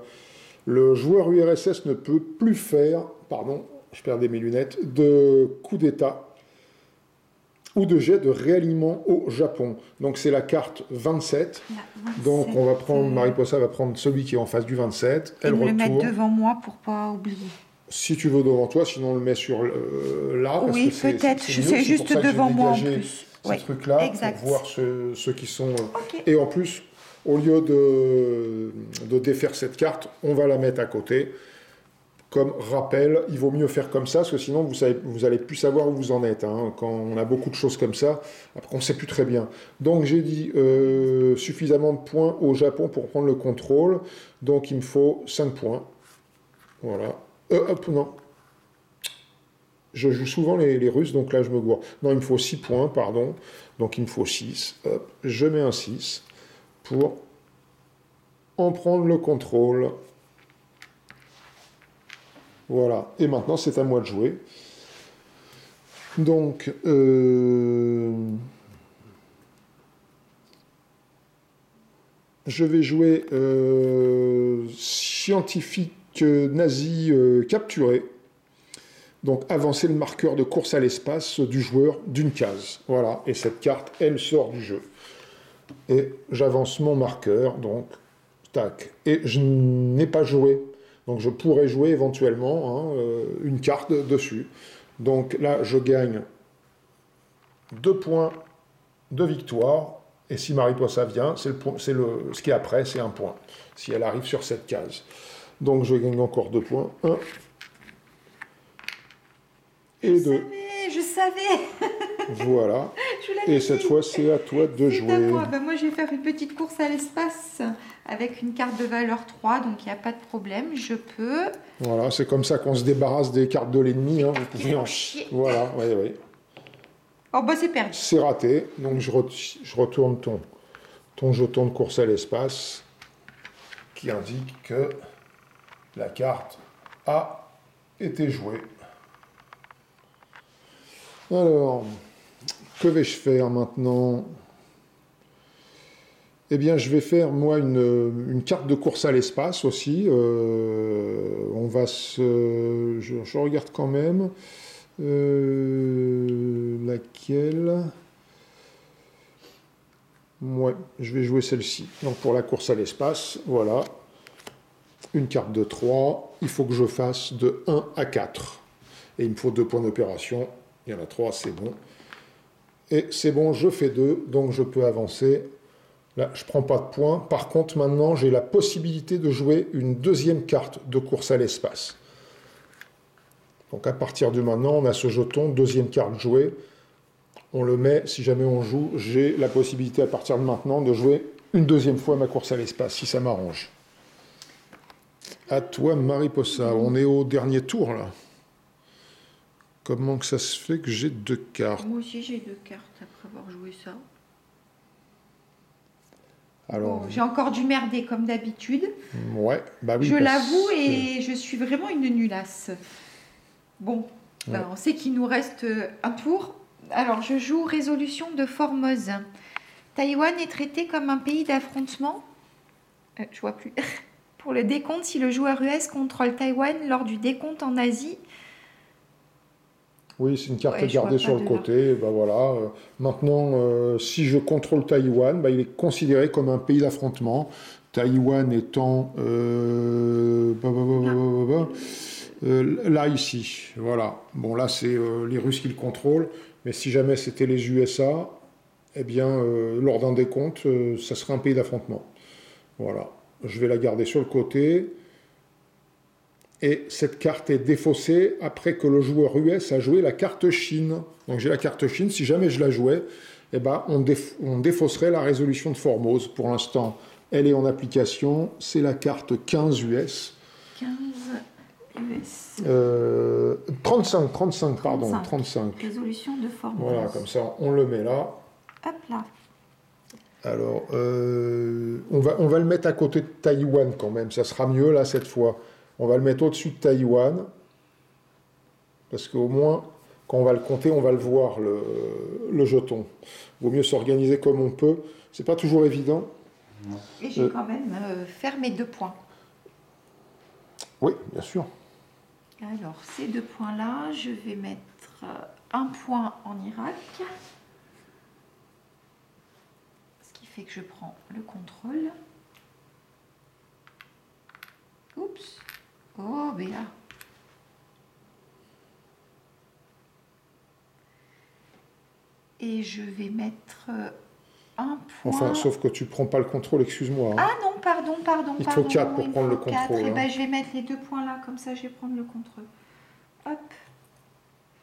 Le joueur URSS ne peut plus faire, pardon, je perdais mes lunettes, de coup d'État ou de jet de réalignement au Japon. Donc c'est la carte 27. La 27, Donc on va prendre, Mariposa va prendre celui qui est en face du 27. Et Elle me le retourne. mettre devant moi pour pas oublier. Si tu veux devant toi, sinon on le met sur là. Parce Oui, que c'est peut-être. mieux. C'est juste pour ça que j'ai devant moi en dégagé plus. ces Oui, trucs-là exact. pour voir ceux qui sont... Ok. Et en plus, au lieu de défaire cette carte, on va la mettre à côté. Comme rappel, il vaut mieux faire comme ça, parce que sinon vous allez plus savoir où vous en êtes. Hein. Quand on a beaucoup de choses comme ça, après on ne sait plus très bien. Donc j'ai dit suffisamment de points au Japon pour prendre le contrôle. Donc il me faut 5 points. Voilà. Hop, non. Je joue souvent les Russes, donc là je me gourre. Non, il me faut 6 points, pardon. Donc il me faut 6. Hop, je mets un 6 pour en prendre le contrôle. Voilà. Et maintenant, c'est à moi de jouer. Donc, je vais jouer scientifique nazi capturé. Donc, avancer le marqueur de course à l'espace du joueur d'une case. Voilà. Et cette carte, elle sort du jeu. Et j'avance mon marqueur. Donc, tac. Et je n'ai pas joué. Donc je pourrais jouer éventuellement une carte dessus. Donc là, je gagne 2 points de victoire. Et si Mariposa vient, ce qui est après, c'est 1 point. Si elle arrive sur cette case. Donc je gagne encore 2 points. 1 et 2. Je savais. Voilà. Et cette fois, c'est à toi de jouer. À moi. Ben, moi, je vais faire une petite course à l'espace avec une carte de valeur 3, donc il n'y a pas de problème, je peux. Voilà, c'est comme ça qu'on se débarrasse des cartes de l'ennemi. Hein. Vous pouvez en chier. Voilà, oui, oui. Oh, bah c'est perdu. C'est raté, donc je retourne ton jeton de course à l'espace qui indique que la carte a été jouée. Alors, que vais-je faire maintenant? Eh bien, je vais faire, moi, une carte de course à l'espace aussi. On va se... Je regarde quand même. Laquelle? Ouais, je vais jouer celle-ci. Donc, pour la course à l'espace, voilà. Une carte de 3. Il faut que je fasse de 1 à 4. Et il me faut 2 points d'opération. Il y en a 3, c'est bon. Et c'est bon, je fais 2, donc je peux avancer. Là, je ne prends pas de points. Par contre, maintenant, j'ai la possibilité de jouer une deuxième carte de course à l'espace. Donc, à partir de maintenant, on a ce jeton, deuxième carte jouée. On le met, si jamais on joue, j'ai la possibilité, à partir de maintenant, de jouer une deuxième fois ma course à l'espace, si ça m'arrange. À toi, Mariposa. On est au dernier tour, là. Comment que ça se fait que j'ai 2 cartes? Moi aussi, j'ai 2 cartes après avoir joué ça. Alors, bon, j'ai encore dû merder comme d'habitude. Ouais, bah oui. Je l'avoue et je suis vraiment une nullasse. Bon, ben, on sait qu'il nous reste un tour. Alors, je joue résolution de Formose. Taïwan est traité comme un pays d'affrontement. Je vois plus. Pour le décompte, si le joueur US contrôle Taïwan lors du décompte en Asie. Oui, c'est une carte gardée sur le côté. Ben voilà. Maintenant, si je contrôle Taïwan, ben, il est considéré comme un pays d'affrontement. Taïwan étant là, ici. Voilà. Bon, là, c'est les Russes qui le contrôlent. Mais si jamais c'était les USA, eh bien, lors d'un décompte, ça serait un pays d'affrontement. Voilà. Je vais la garder sur le côté. Et cette carte est défaussée après que le joueur US a joué la carte Chine. Donc j'ai la carte Chine, si jamais je la jouais, eh ben, on défausserait la résolution de Formose. Pour l'instant, elle est en application, c'est la carte 15 US. 15 US. 35, pardon, 35. Résolution de Formose. Voilà, comme ça, on le met là. Hop là. Alors, on va le mettre à côté de Taïwan quand même, ça sera mieux là cette fois. On va le mettre au-dessus de Taïwan, parce qu'au moins, quand on va le compter, on va le voir, le jeton. Vaut mieux s'organiser comme on peut. C'est pas toujours évident. Et j'ai quand même faire mes 2 points. Oui, bien sûr. Alors, ces 2 points-là, je vais mettre un point en Irak. Ce qui fait que je prends le contrôle. Oups. Oh, Béa. Et je vais mettre un point. Enfin, sauf que tu prends pas le contrôle, excuse-moi. Ah non, pardon. Il te faut 4 pour prendre le contrôle. Et ben, je vais mettre les 2 points là, comme ça je vais prendre le contrôle. Hop.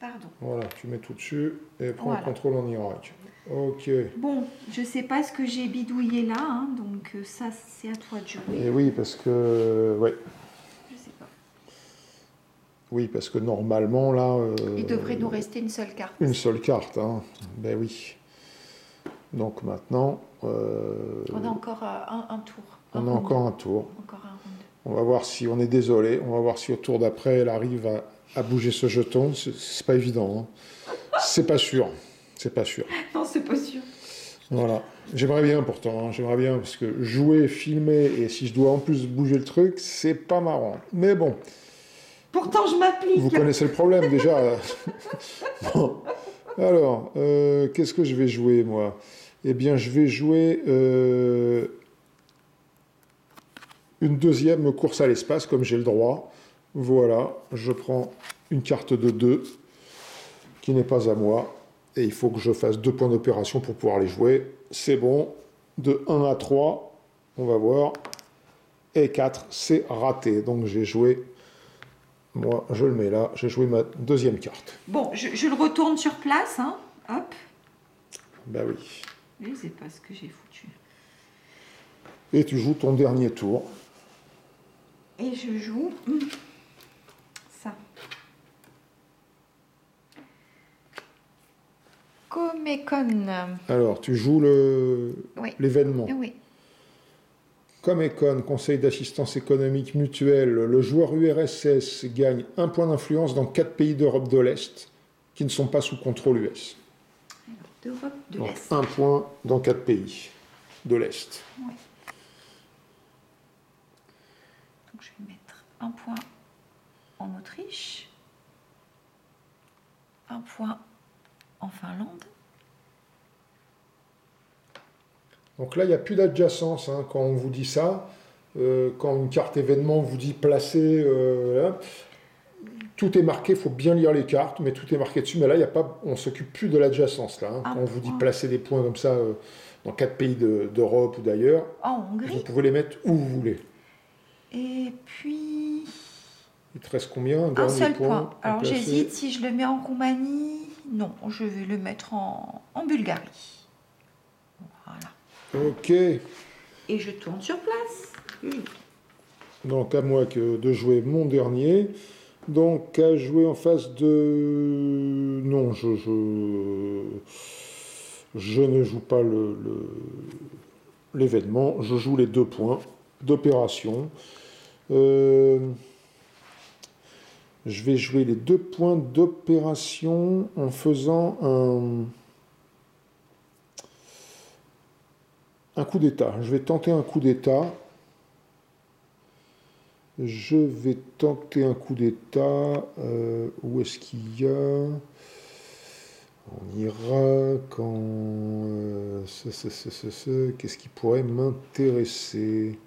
Pardon. Voilà, tu mets tout dessus et prends le Voilà. contrôle en Irak. Ok. Bon, je sais pas ce que j'ai bidouillé là, hein, donc ça c'est à toi de jouer. Et oui, parce que... Ouais. Je sais pas. Oui, parce que normalement, là... Il devrait nous rester une seule carte. Une seule carte, hein. Ben oui. Donc maintenant... On a encore un tour. On a encore un tour. Encore un round. On va voir si on est désolé. On va voir si au tour d'après, elle arrive à bouger ce jeton. C'est pas évident. Hein. C'est pas sûr. C'est pas sûr. Non, c'est pas sûr. Voilà. J'aimerais bien pourtant. Hein. J'aimerais bien parce que jouer, filmer et si je dois en plus bouger le truc, c'est pas marrant. Mais bon. Pourtant, je m'applique. Vous connaissez le problème déjà. Bon. Alors, qu'est-ce que je vais jouer moi? Eh bien, je vais jouer une deuxième course à l'espace, comme j'ai le droit. Voilà, je prends une carte de 2, qui n'est pas à moi. Et il faut que je fasse 2 points d'opération pour pouvoir les jouer. C'est bon. De 1 à 3, on va voir. Et 4, c'est raté. Donc j'ai joué... Moi, je le mets là. J'ai joué ma deuxième carte. Bon, je le retourne sur place. Hein. Hop. Ben oui. Je sais pas ce que j'ai foutu. Et tu joues ton dernier tour. Et je joue ça. Comecon. Alors, tu joues l'événement. Oui. Comecon, Conseil d'assistance économique mutuelle, le joueur URSS gagne 1 point d'influence dans 4 pays d'Europe de l'Est qui ne sont pas sous contrôle US. D'Europe de Donc, l'Est. 1 point dans 4 pays de l'Est. Oui. Donc, je vais mettre 1 point en Autriche, 1 point en Finlande. Donc là, il n'y a plus d'adjacence hein, quand on vous dit ça. Quand une carte événement vous dit placer, là, tout est marqué, il faut bien lire les cartes, mais tout est marqué dessus. Mais là, on ne s'occupe plus de l'adjacence. Là, hein. Quand on vous dit placer des points comme ça dans 4 pays d'Europe ou d'ailleurs, En Hongrie. vous pouvez les mettre où vous voulez. Et puis... Il te reste combien? Un seul point. à Alors placer. j'hésite si je le mets en Roumanie. Non, je vais le mettre en Bulgarie. Voilà. Ok. Et je tourne sur place. Donc à moi de jouer mon dernier. Donc à jouer en face de... Non, je ne joue pas l'événement. Je joue les 2 points d'opération. Je vais jouer les 2 points d'opération en faisant un coup d'état. Je vais tenter un coup d'état. Je vais tenter un coup d'état. Où est-ce qu'il y a? En Irak, qu'est-ce qui pourrait m'intéresser?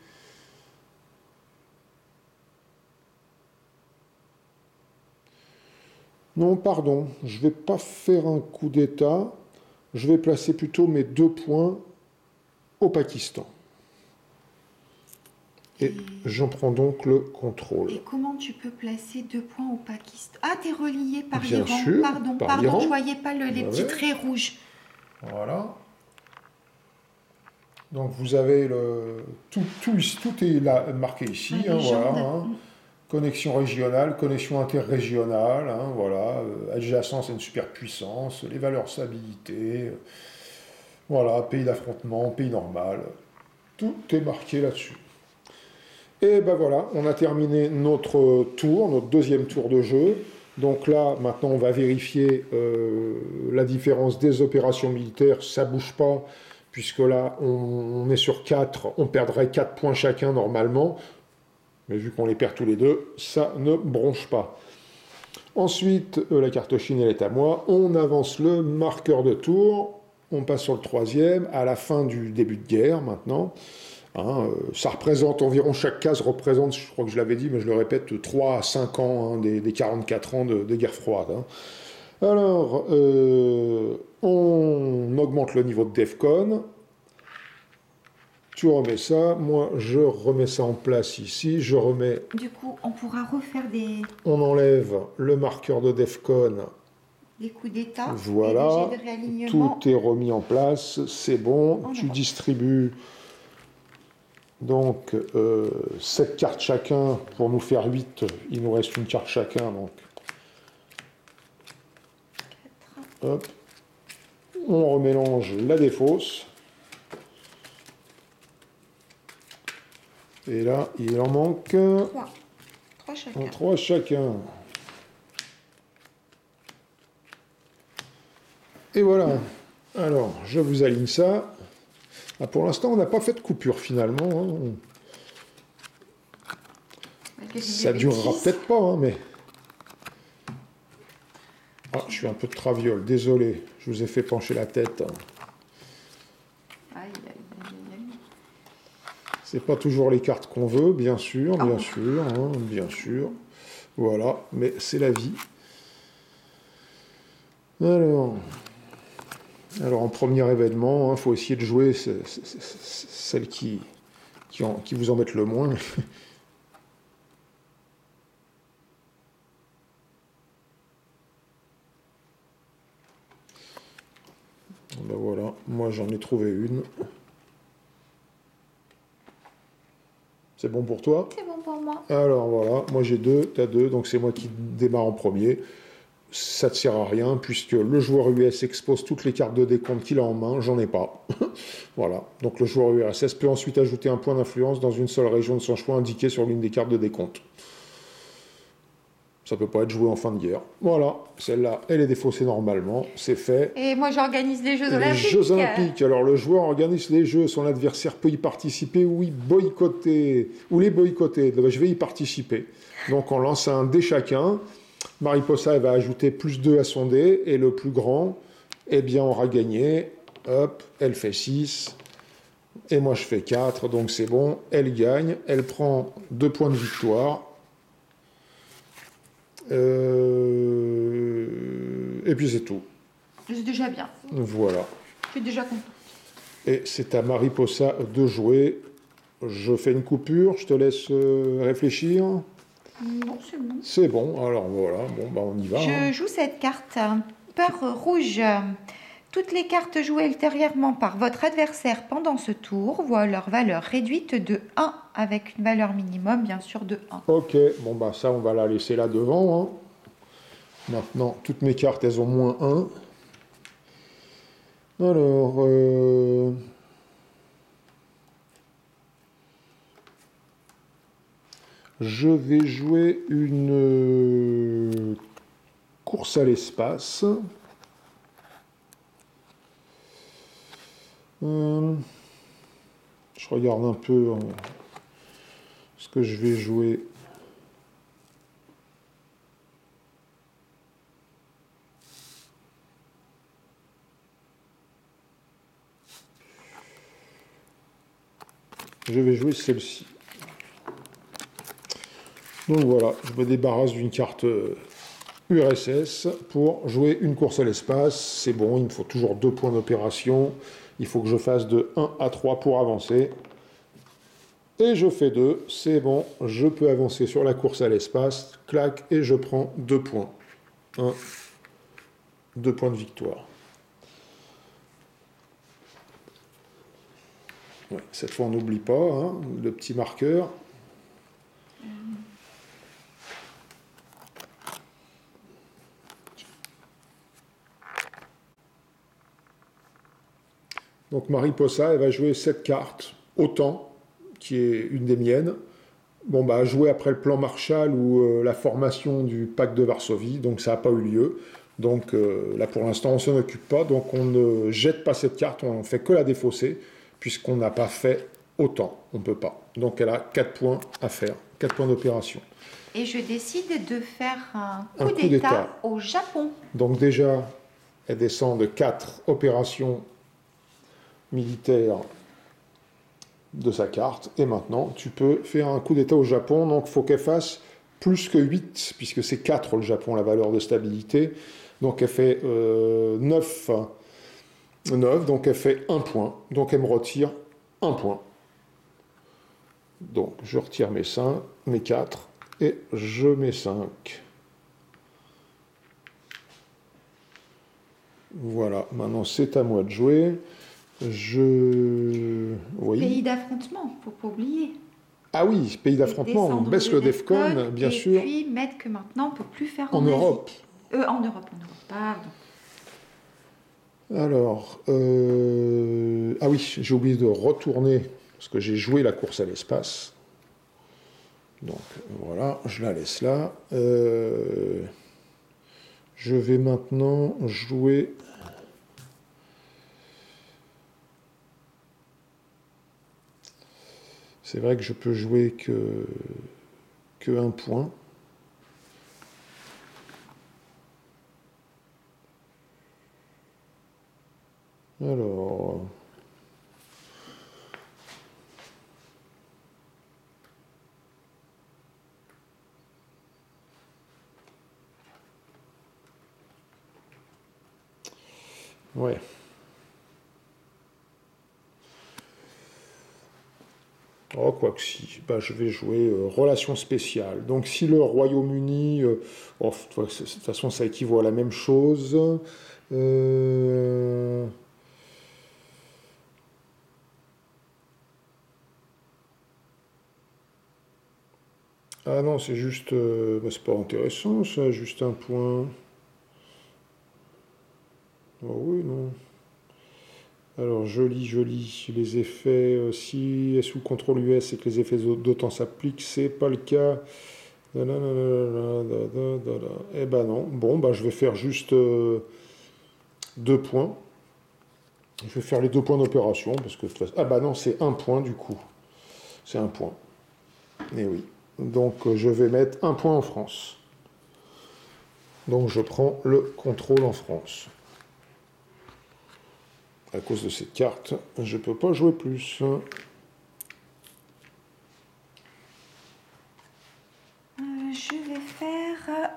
Non, pardon, je ne vais pas faire un coup d'état. Je vais placer plutôt mes 2 points au Pakistan. Et j'en prends donc le contrôle. Et comment tu peux placer 2 points au Pakistan? Ah, t'es relié par Bien l'Iran. sûr, Pardon, par l'Iran. je voyais pas les petits Ouais. traits rouges. Voilà. Donc vous avez tout est là, marqué ici. La Hein, légende. voilà, hein. Connexion régionale, connexion interrégionale, hein, voilà, adjacence à une superpuissance, les valeurs stabilité, voilà, pays d'affrontement, pays normal, tout est marqué là-dessus. Et ben voilà, on a terminé notre tour, notre deuxième tour de jeu. Donc là, maintenant, on va vérifier la différence des opérations militaires. Ça ne bouge pas, puisque là, on est sur 4. On perdrait 4 points chacun normalement. Mais vu qu'on les perd tous les deux, ça ne bronche pas. Ensuite, la carte Chine, elle est à moi. On avance le marqueur de tour. On passe sur le 3e, à la fin du début de guerre, maintenant. Hein, ça représente environ, chaque case représente, je crois que je l'avais dit, mais je le répète, 3 à 5 ans, hein, des 44 ans de guerre froide. Hein. Alors, on augmente le niveau de DEFCON. Tu remets ça, moi je remets ça en place ici, je remets... Du coup, on pourra refaire On enlève le marqueur de DEFCON. Des coups d'état. Voilà, et des jets de réalignement. tout est remis en place, c'est bon. Tu distribues donc 7 cartes chacun pour nous faire 8. Il nous reste une carte chacun, donc. Hop. On remélange la défausse. Et là, il en manque 3. 3 chacun. 3 chacun. Et voilà. Alors, je vous aligne ça. Ah, pour l'instant, on n'a pas fait de coupure finalement. Hein. Ça durera peut-être pas, hein, mais... Ah, je suis un peu de traviole, désolé. Je vous ai fait pencher la tête. C'est pas toujours les cartes qu'on veut, bien sûr, bien sûr, hein, bien sûr. Voilà, mais c'est la vie. Alors en premier événement, il faut essayer de jouer celles qui vous embêtent le moins. Ben voilà, moi j'en ai trouvé une. C'est bon pour toi? C'est bon pour moi. Alors voilà, moi j'ai 2, tu as 2, donc c'est moi qui démarre en premier. Ça ne sert à rien, puisque le joueur US expose toutes les cartes de décompte qu'il a en main, j'en ai pas. Voilà, donc le joueur URSS peut ensuite ajouter un point d'influence dans une seule région de son choix indiquée sur l'une des cartes de décompte. Ça peut pas être joué en fin de guerre. Voilà, celle-là, elle est défaussée normalement, c'est fait. Et moi, j'organise les Jeux Olympiques. Les Jeux Olympiques, alors le joueur organise les Jeux, son adversaire peut y participer ou y boycotter, ou les boycotter. Je vais y participer. Donc on lance un dé chacun. Mariposa, elle va ajouter plus 2 à son dé, et le plus grand, eh bien, aura gagné. Hop, elle fait 6, et moi je fais 4, donc c'est bon, elle gagne, elle prend 2 points de victoire. Et puis c'est tout. C'est déjà bien. Voilà. Je suis déjà content. Et c'est à Mariposa de jouer. Je fais une coupure, je te laisse réfléchir. Non, c'est bon. C'est bon, alors voilà, bon, bah on y va. Je joue cette carte. Peur rouge. Toutes les cartes jouées ultérieurement par votre adversaire pendant ce tour voient leur valeur réduite de 1, avec une valeur minimum, bien sûr, de 1. Ok, bon bah ça, on va la laisser là devant. Hein. Maintenant, toutes mes cartes, elles ont moins 1. Alors... je vais jouer une course à l'espace. Je regarde un peu ce que je vais jouer. Je vais jouer celle-ci. Donc voilà, je me débarrasse d'une carte URSS pour jouer une course à l'espace. C'est bon, il me faut toujours 2 points d'opération. Il faut que je fasse de 1 à 3 pour avancer. Et je fais 2, c'est bon, je peux avancer sur la course à l'espace. Clac, et je prends 2 points. 2 points de victoire. Ouais, cette fois, on n'oublie pas hein, le petit marqueur. Donc Mariposa, elle va jouer cette carte, autant, qui est une des miennes. bon, bah, a joué après le plan Marshall ou la formation du pacte de Varsovie, donc ça n'a pas eu lieu. Donc là, pour l'instant, on ne s'en occupe pas, donc on ne jette pas cette carte, on ne fait que la défausser, puisqu'on n'a pas fait autant, on ne peut pas. Donc elle a 4 points à faire, 4 points d'opération. Et je décide de faire un Un coup coup d'État. d'État au Japon. Donc déjà, elle descend de 4 opérations militaires de sa carte. Et maintenant, tu peux faire un coup d'État au Japon. Donc il faut qu'elle fasse plus que 8, puisque c'est 4 le Japon, la valeur de stabilité. Donc elle fait 9, donc elle fait 1 point. Donc elle me retire 1 point. Donc je retire mes 5, mes 4, et je mets 5. Voilà, maintenant c'est à moi de jouer. Oui. Pays d'affrontement, faut pas oublier. Ah oui, pays d'affrontement, on baisse le DEFCON, bien sûr. Et puis mettre que maintenant, on ne peut plus faire en Europe. En Europe, pardon. Alors, ah oui, j'ai oublié de retourner, parce que j'ai joué la course à l'espace. Donc voilà, je la laisse là. Je vais maintenant jouer... C'est vrai que je peux jouer que 1 point. Alors... Ouais. Oh, quoi que si. Bah, je vais jouer relations spéciales. Donc, si le Royaume-Uni... de toute façon, ça équivaut à la même chose. Ah non, c'est juste... bah, c'est pas intéressant, ça. Juste un point. Oh oui, non. Alors, je lis les effets. Si est sous contrôle US et que les effets d'OTAN s'appliquent, c'est pas le cas. Eh ben non. Bon, bah, je vais faire juste 2 points. Je vais faire les 2 points d'opération, parce que... Ah bah non, c'est 1 point, du coup. C'est 1 point. Eh oui. Donc, je vais mettre 1 point en France. Donc, je prends le contrôle en France. À cause de cette carte, je ne peux pas jouer plus. Je vais faire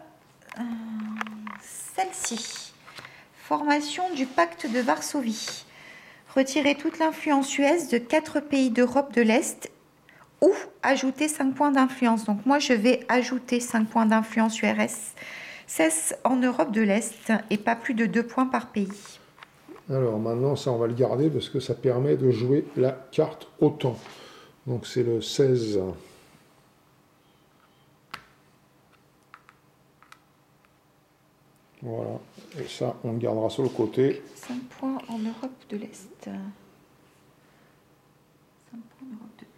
celle-ci. Formation du pacte de Varsovie. Retirer toute l'influence US de 4 pays d'Europe de l'Est ou ajouter 5 points d'influence. Donc moi, je vais ajouter 5 points d'influence URSS en Europe de l'Est et pas plus de 2 points par pays. Alors maintenant, ça, on va le garder parce que ça permet de jouer la carte OTAN. Donc c'est le 16. Voilà. Et ça, on le gardera sur le côté. 5 points en Europe de l'Est. 5 points en Europe de l'Est.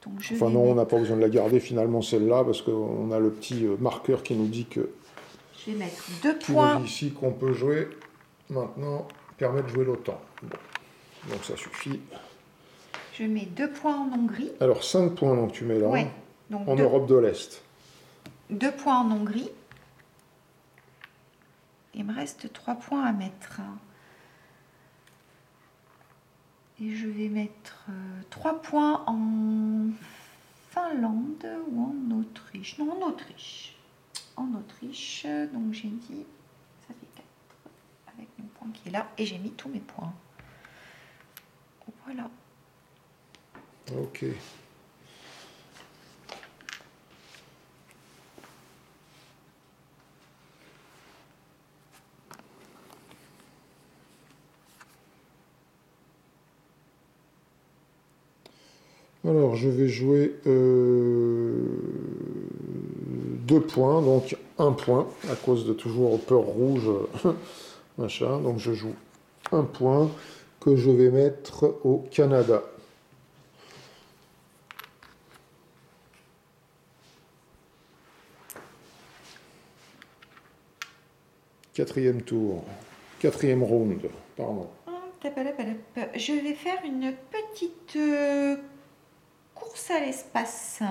Donc Enfin non, on n'a pas besoin de la garder finalement celle-là parce qu'on a le petit marqueur qui nous dit que... Je vais mettre 2 points. Ici qu'on peut jouer maintenant permet de jouer l'OTAN. Bon. Donc ça suffit. Je mets 2 points en Hongrie. Alors 5 points donc tu mets là. Ouais, donc en Europe de l'Est. 2 points en Hongrie. Il me reste 3 points à mettre. Et je vais mettre 3 points en Finlande ou en Autriche. Non, en Autriche. En Autriche, donc j'ai dit, ça fait 4 avec mon point qui est là. Et j'ai mis tous mes points. Voilà. Ok. Alors, je vais jouer 2 points, donc 1 point, à cause de toujours peur rouge, machin. Donc, je joue 1 point que je vais mettre au Canada. Quatrième tour. Quatrième round, pardon. Je vais faire une petite course à l'espace.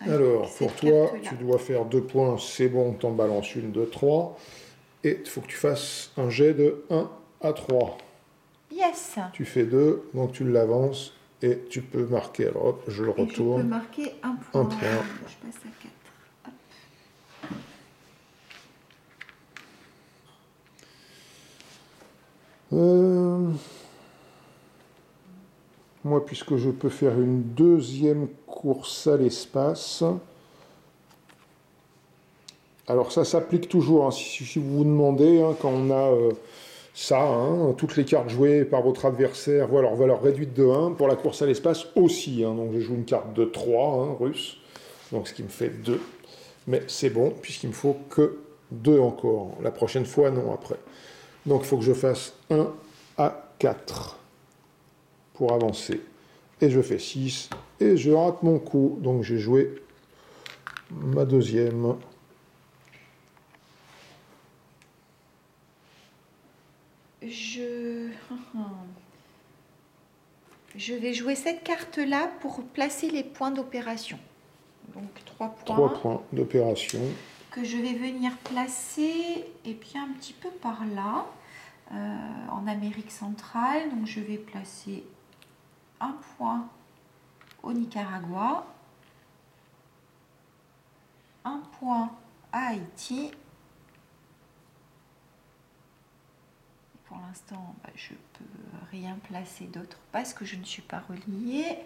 Alors, pour toi, tu dois faire 2 points, c'est bon, t'en balances une, 2, 3. Et il faut que tu fasses un jet de 1 à 3. Yes. Tu fais 2, donc tu l'avances et tu peux marquer. Alors hop, je le retourne. Je peux marquer un point. Un point. Je passe à 4. Moi, puisque je peux faire une deuxième course à l'espace. Alors ça s'applique toujours, hein, si vous vous demandez, hein, quand on a ça, hein, toutes les cartes jouées par votre adversaire voient leur valeur réduite de 1, pour la course à l'espace aussi. Hein, donc je joue une carte de 3, hein, russe, donc ce qui me fait 2. Mais c'est bon, puisqu'il me faut que 2 encore. La prochaine fois, non, après. Donc il faut que je fasse 1 à 4 pour avancer. Et je fais 6, et je rate mon coup. Donc j'ai joué ma deuxième. Je vais jouer cette carte-là pour placer les points d'opération. Donc 3 points. 3 points d'opération. Que je vais venir placer, et puis un petit peu par là, en Amérique centrale. Donc je vais placer un point au Nicaragua, un point à Haïti. Pour l'instant, je ne peux rien placer d'autre parce que je ne suis pas reliée.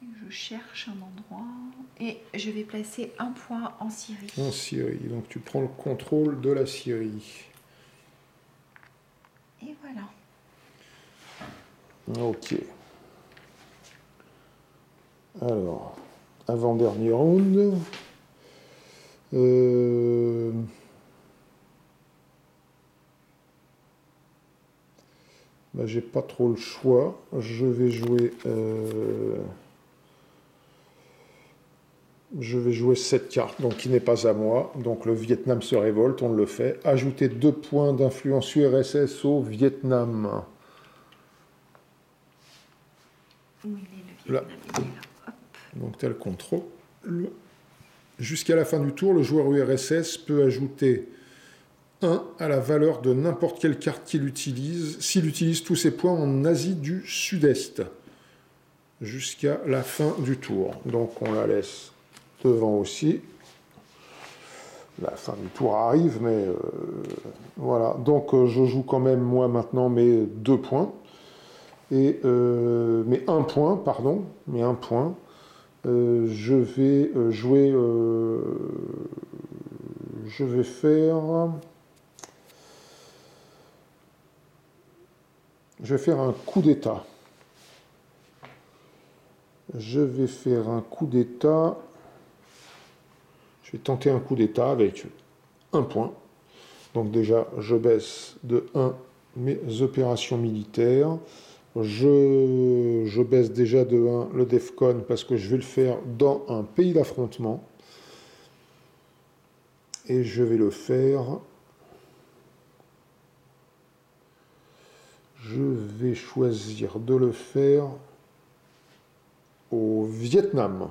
Je cherche un endroit et je vais placer un point en Syrie. En Syrie, donc tu prends le contrôle de la Syrie. Et voilà. Ok. Alors, avant-dernier round. J'ai pas trop le choix. Je vais jouer cette carte, donc qui n'est pas à moi. Donc le Vietnam se révolte, on le fait. Ajouter 2 points d'influence URSS au Vietnam. Où il est, le Vietnam, là. Donc tu as le contrôle. Jusqu'à la fin du tour, le joueur URSS peut ajouter 1 à la valeur de n'importe quelle carte qu'il utilise, s'il utilise tous ses points en Asie du Sud-Est, jusqu'à la fin du tour. Donc on la laisse devant aussi. La fin du tour arrive, mais voilà. Donc je joue quand même, moi, maintenant, mes 2 points. Et, mais 1 point, pardon, mais 1 point. Je vais jouer... je vais faire... Je vais faire un coup d'État. Je vais faire un coup d'État. Je vais tenter un coup d'État avec 1 point. Donc déjà, je baisse de 1 mes opérations militaires. Je baisse déjà de 1 le DEFCON parce que je vais le faire dans un pays d'affrontement. Et je vais le faire... Je vais choisir de le faire au Vietnam.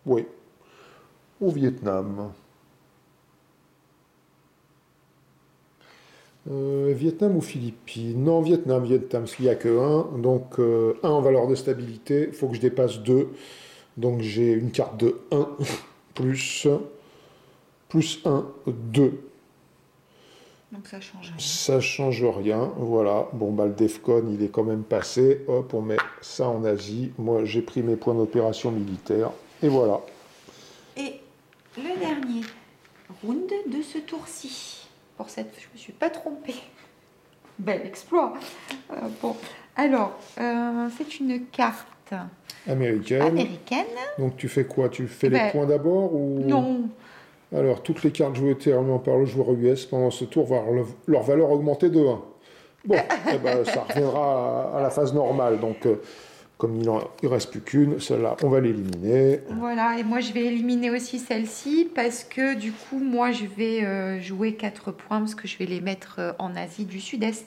Oui, au Vietnam. Vietnam ou Philippines? Non, Vietnam, parce qu'il n'y a que 1. Donc 1 en valeur de stabilité, il faut que je dépasse 2. Donc j'ai une carte de 1 plus 1, 2. Donc ça change rien. Ça change rien, voilà. Bon, le DEFCON, il est quand même passé. Hop, on met ça en Asie. Moi, j'ai pris mes points d'opération militaire. Et voilà. Et le dernier round de ce tour-ci. Pour cette, je ne me suis pas trompée. Bel exploit. Bon, alors, c'est une carte américaine. Donc tu fais quoi? Tu fais les points d'abord ou... Non. Alors, toutes les cartes jouées ultérieurement par le joueur US pendant ce tour vont avoir leur valeur augmentée de 1. Bon, ça reviendra à la phase normale. Donc, Comme il ne reste plus qu'une, celle-là, on va l'éliminer. Voilà, et moi je vais éliminer aussi celle-ci parce que du coup, moi je vais jouer 4 points parce que je vais les mettre en Asie du Sud-Est.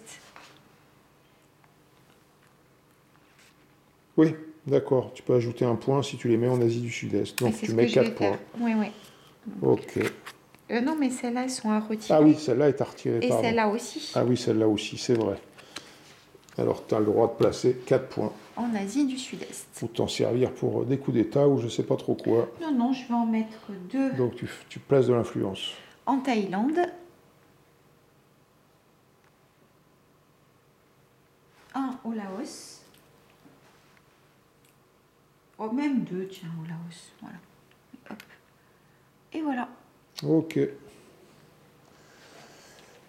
Oui, d'accord. Tu peux ajouter un point si tu les mets en Asie du Sud-Est. Donc tu mets 4 points. Oui, oui. Ok. Non, mais celles-là, elles sont à retirer. Ah oui, celle-là est à retirer. Et celle-là aussi. Ah oui, celle-là aussi, c'est vrai. Alors tu as le droit de placer 4 points. En Asie du Sud-Est. Ou t'en servir pour des coups d'État ou je sais pas trop quoi. Non, non, je vais en mettre 2. Donc tu places de l'influence. En Thaïlande. Un au Laos. Oh, même 2, tiens, au Laos. Voilà. Hop. Et voilà. Ok.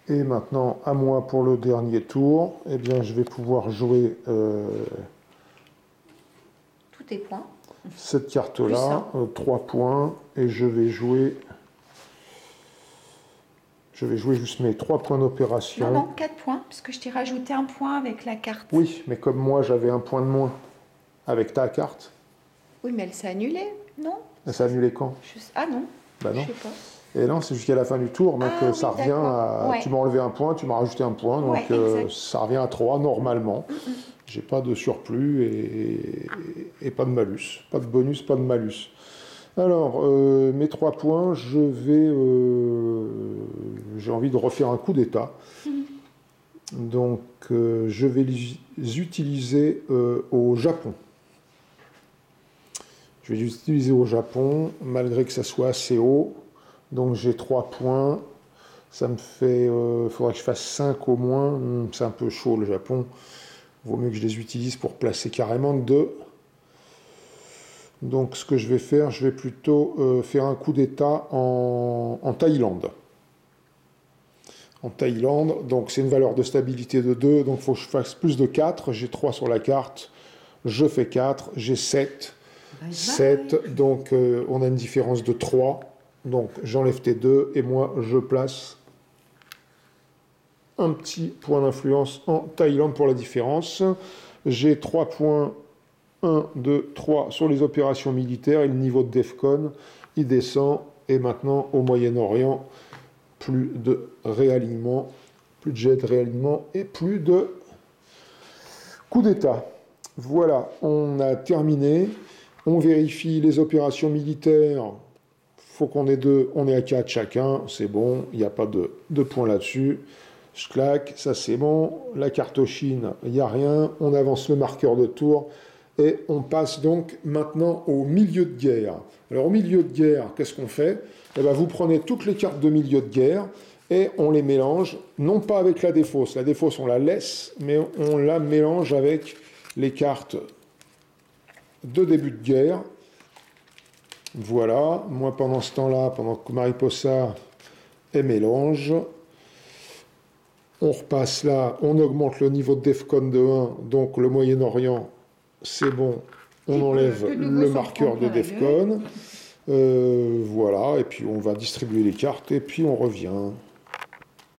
Et maintenant, à moi pour le dernier tour, eh bien, je vais pouvoir jouer tous tes points. Cette carte-là, 3 points, et je vais jouer juste mes 3 points d'opération. Non, non, 4 points, parce que je t'ai rajouté un point avec la carte. Oui, mais comme moi, j'avais un point de moins avec ta carte. Oui, mais elle s'est annulée, non? Elle s'est annulée quand? Ah non, bah non. Je sais pas. Et non, c'est jusqu'à la fin du tour, donc ça revient à... Ouais. Tu m'as enlevé un point, tu m'as rajouté un point, donc ça revient à 3 normalement. J'ai pas de surplus et pas de malus. Pas de bonus, pas de malus. Alors, mes 3 points, j'ai envie de refaire un coup d'état. Donc, je vais les utiliser au Japon. Je vais les utiliser au Japon, malgré que ça soit assez haut. Donc, j'ai 3 points. Ça me fait... faudrait que je fasse 5 au moins. C'est un peu chaud, le Japon. Vaut mieux que je les utilise pour placer carrément 2. Donc, ce que je vais faire, je vais plutôt faire un coup d'état en Thaïlande. En Thaïlande, donc c'est une valeur de stabilité de 2, donc il faut que je fasse plus de 4. J'ai 3 sur la carte, je fais 4, j'ai 7. 7, donc on a une différence de 3. Donc j'enlève tes 2 et moi je place un petit point d'influence en Thaïlande pour la différence. J'ai 3 points, 1, 2, 3 sur les opérations militaires et le niveau de DEFCON, il descend. Et maintenant au Moyen-Orient, plus de réalignement, plus de jet de réalignement et plus de coup d'État. Voilà, on a terminé. On vérifie les opérations militaires. Faut qu'on ait 2, on est à 4 chacun, c'est bon, il n'y a pas de points là-dessus. Je claque, ça c'est bon. La carte Chine, il n'y a rien. On avance le marqueur de tour et on passe donc maintenant au milieu de guerre. Alors au milieu de guerre, qu'est-ce qu'on fait? Eh bien, vous prenez toutes les cartes de milieu de guerre et on les mélange, non pas avec la défausse. La défausse, on la laisse, mais on la mélange avec les cartes de début de guerre. Voilà, moi pendant ce temps-là, pendant que Mariposa est mélange, on repasse là, on augmente le niveau de DEFCON de 1, donc le Moyen-Orient, c'est bon, on enlève le marqueur de DEFCON. Voilà, et puis on va distribuer les cartes, et puis on revient.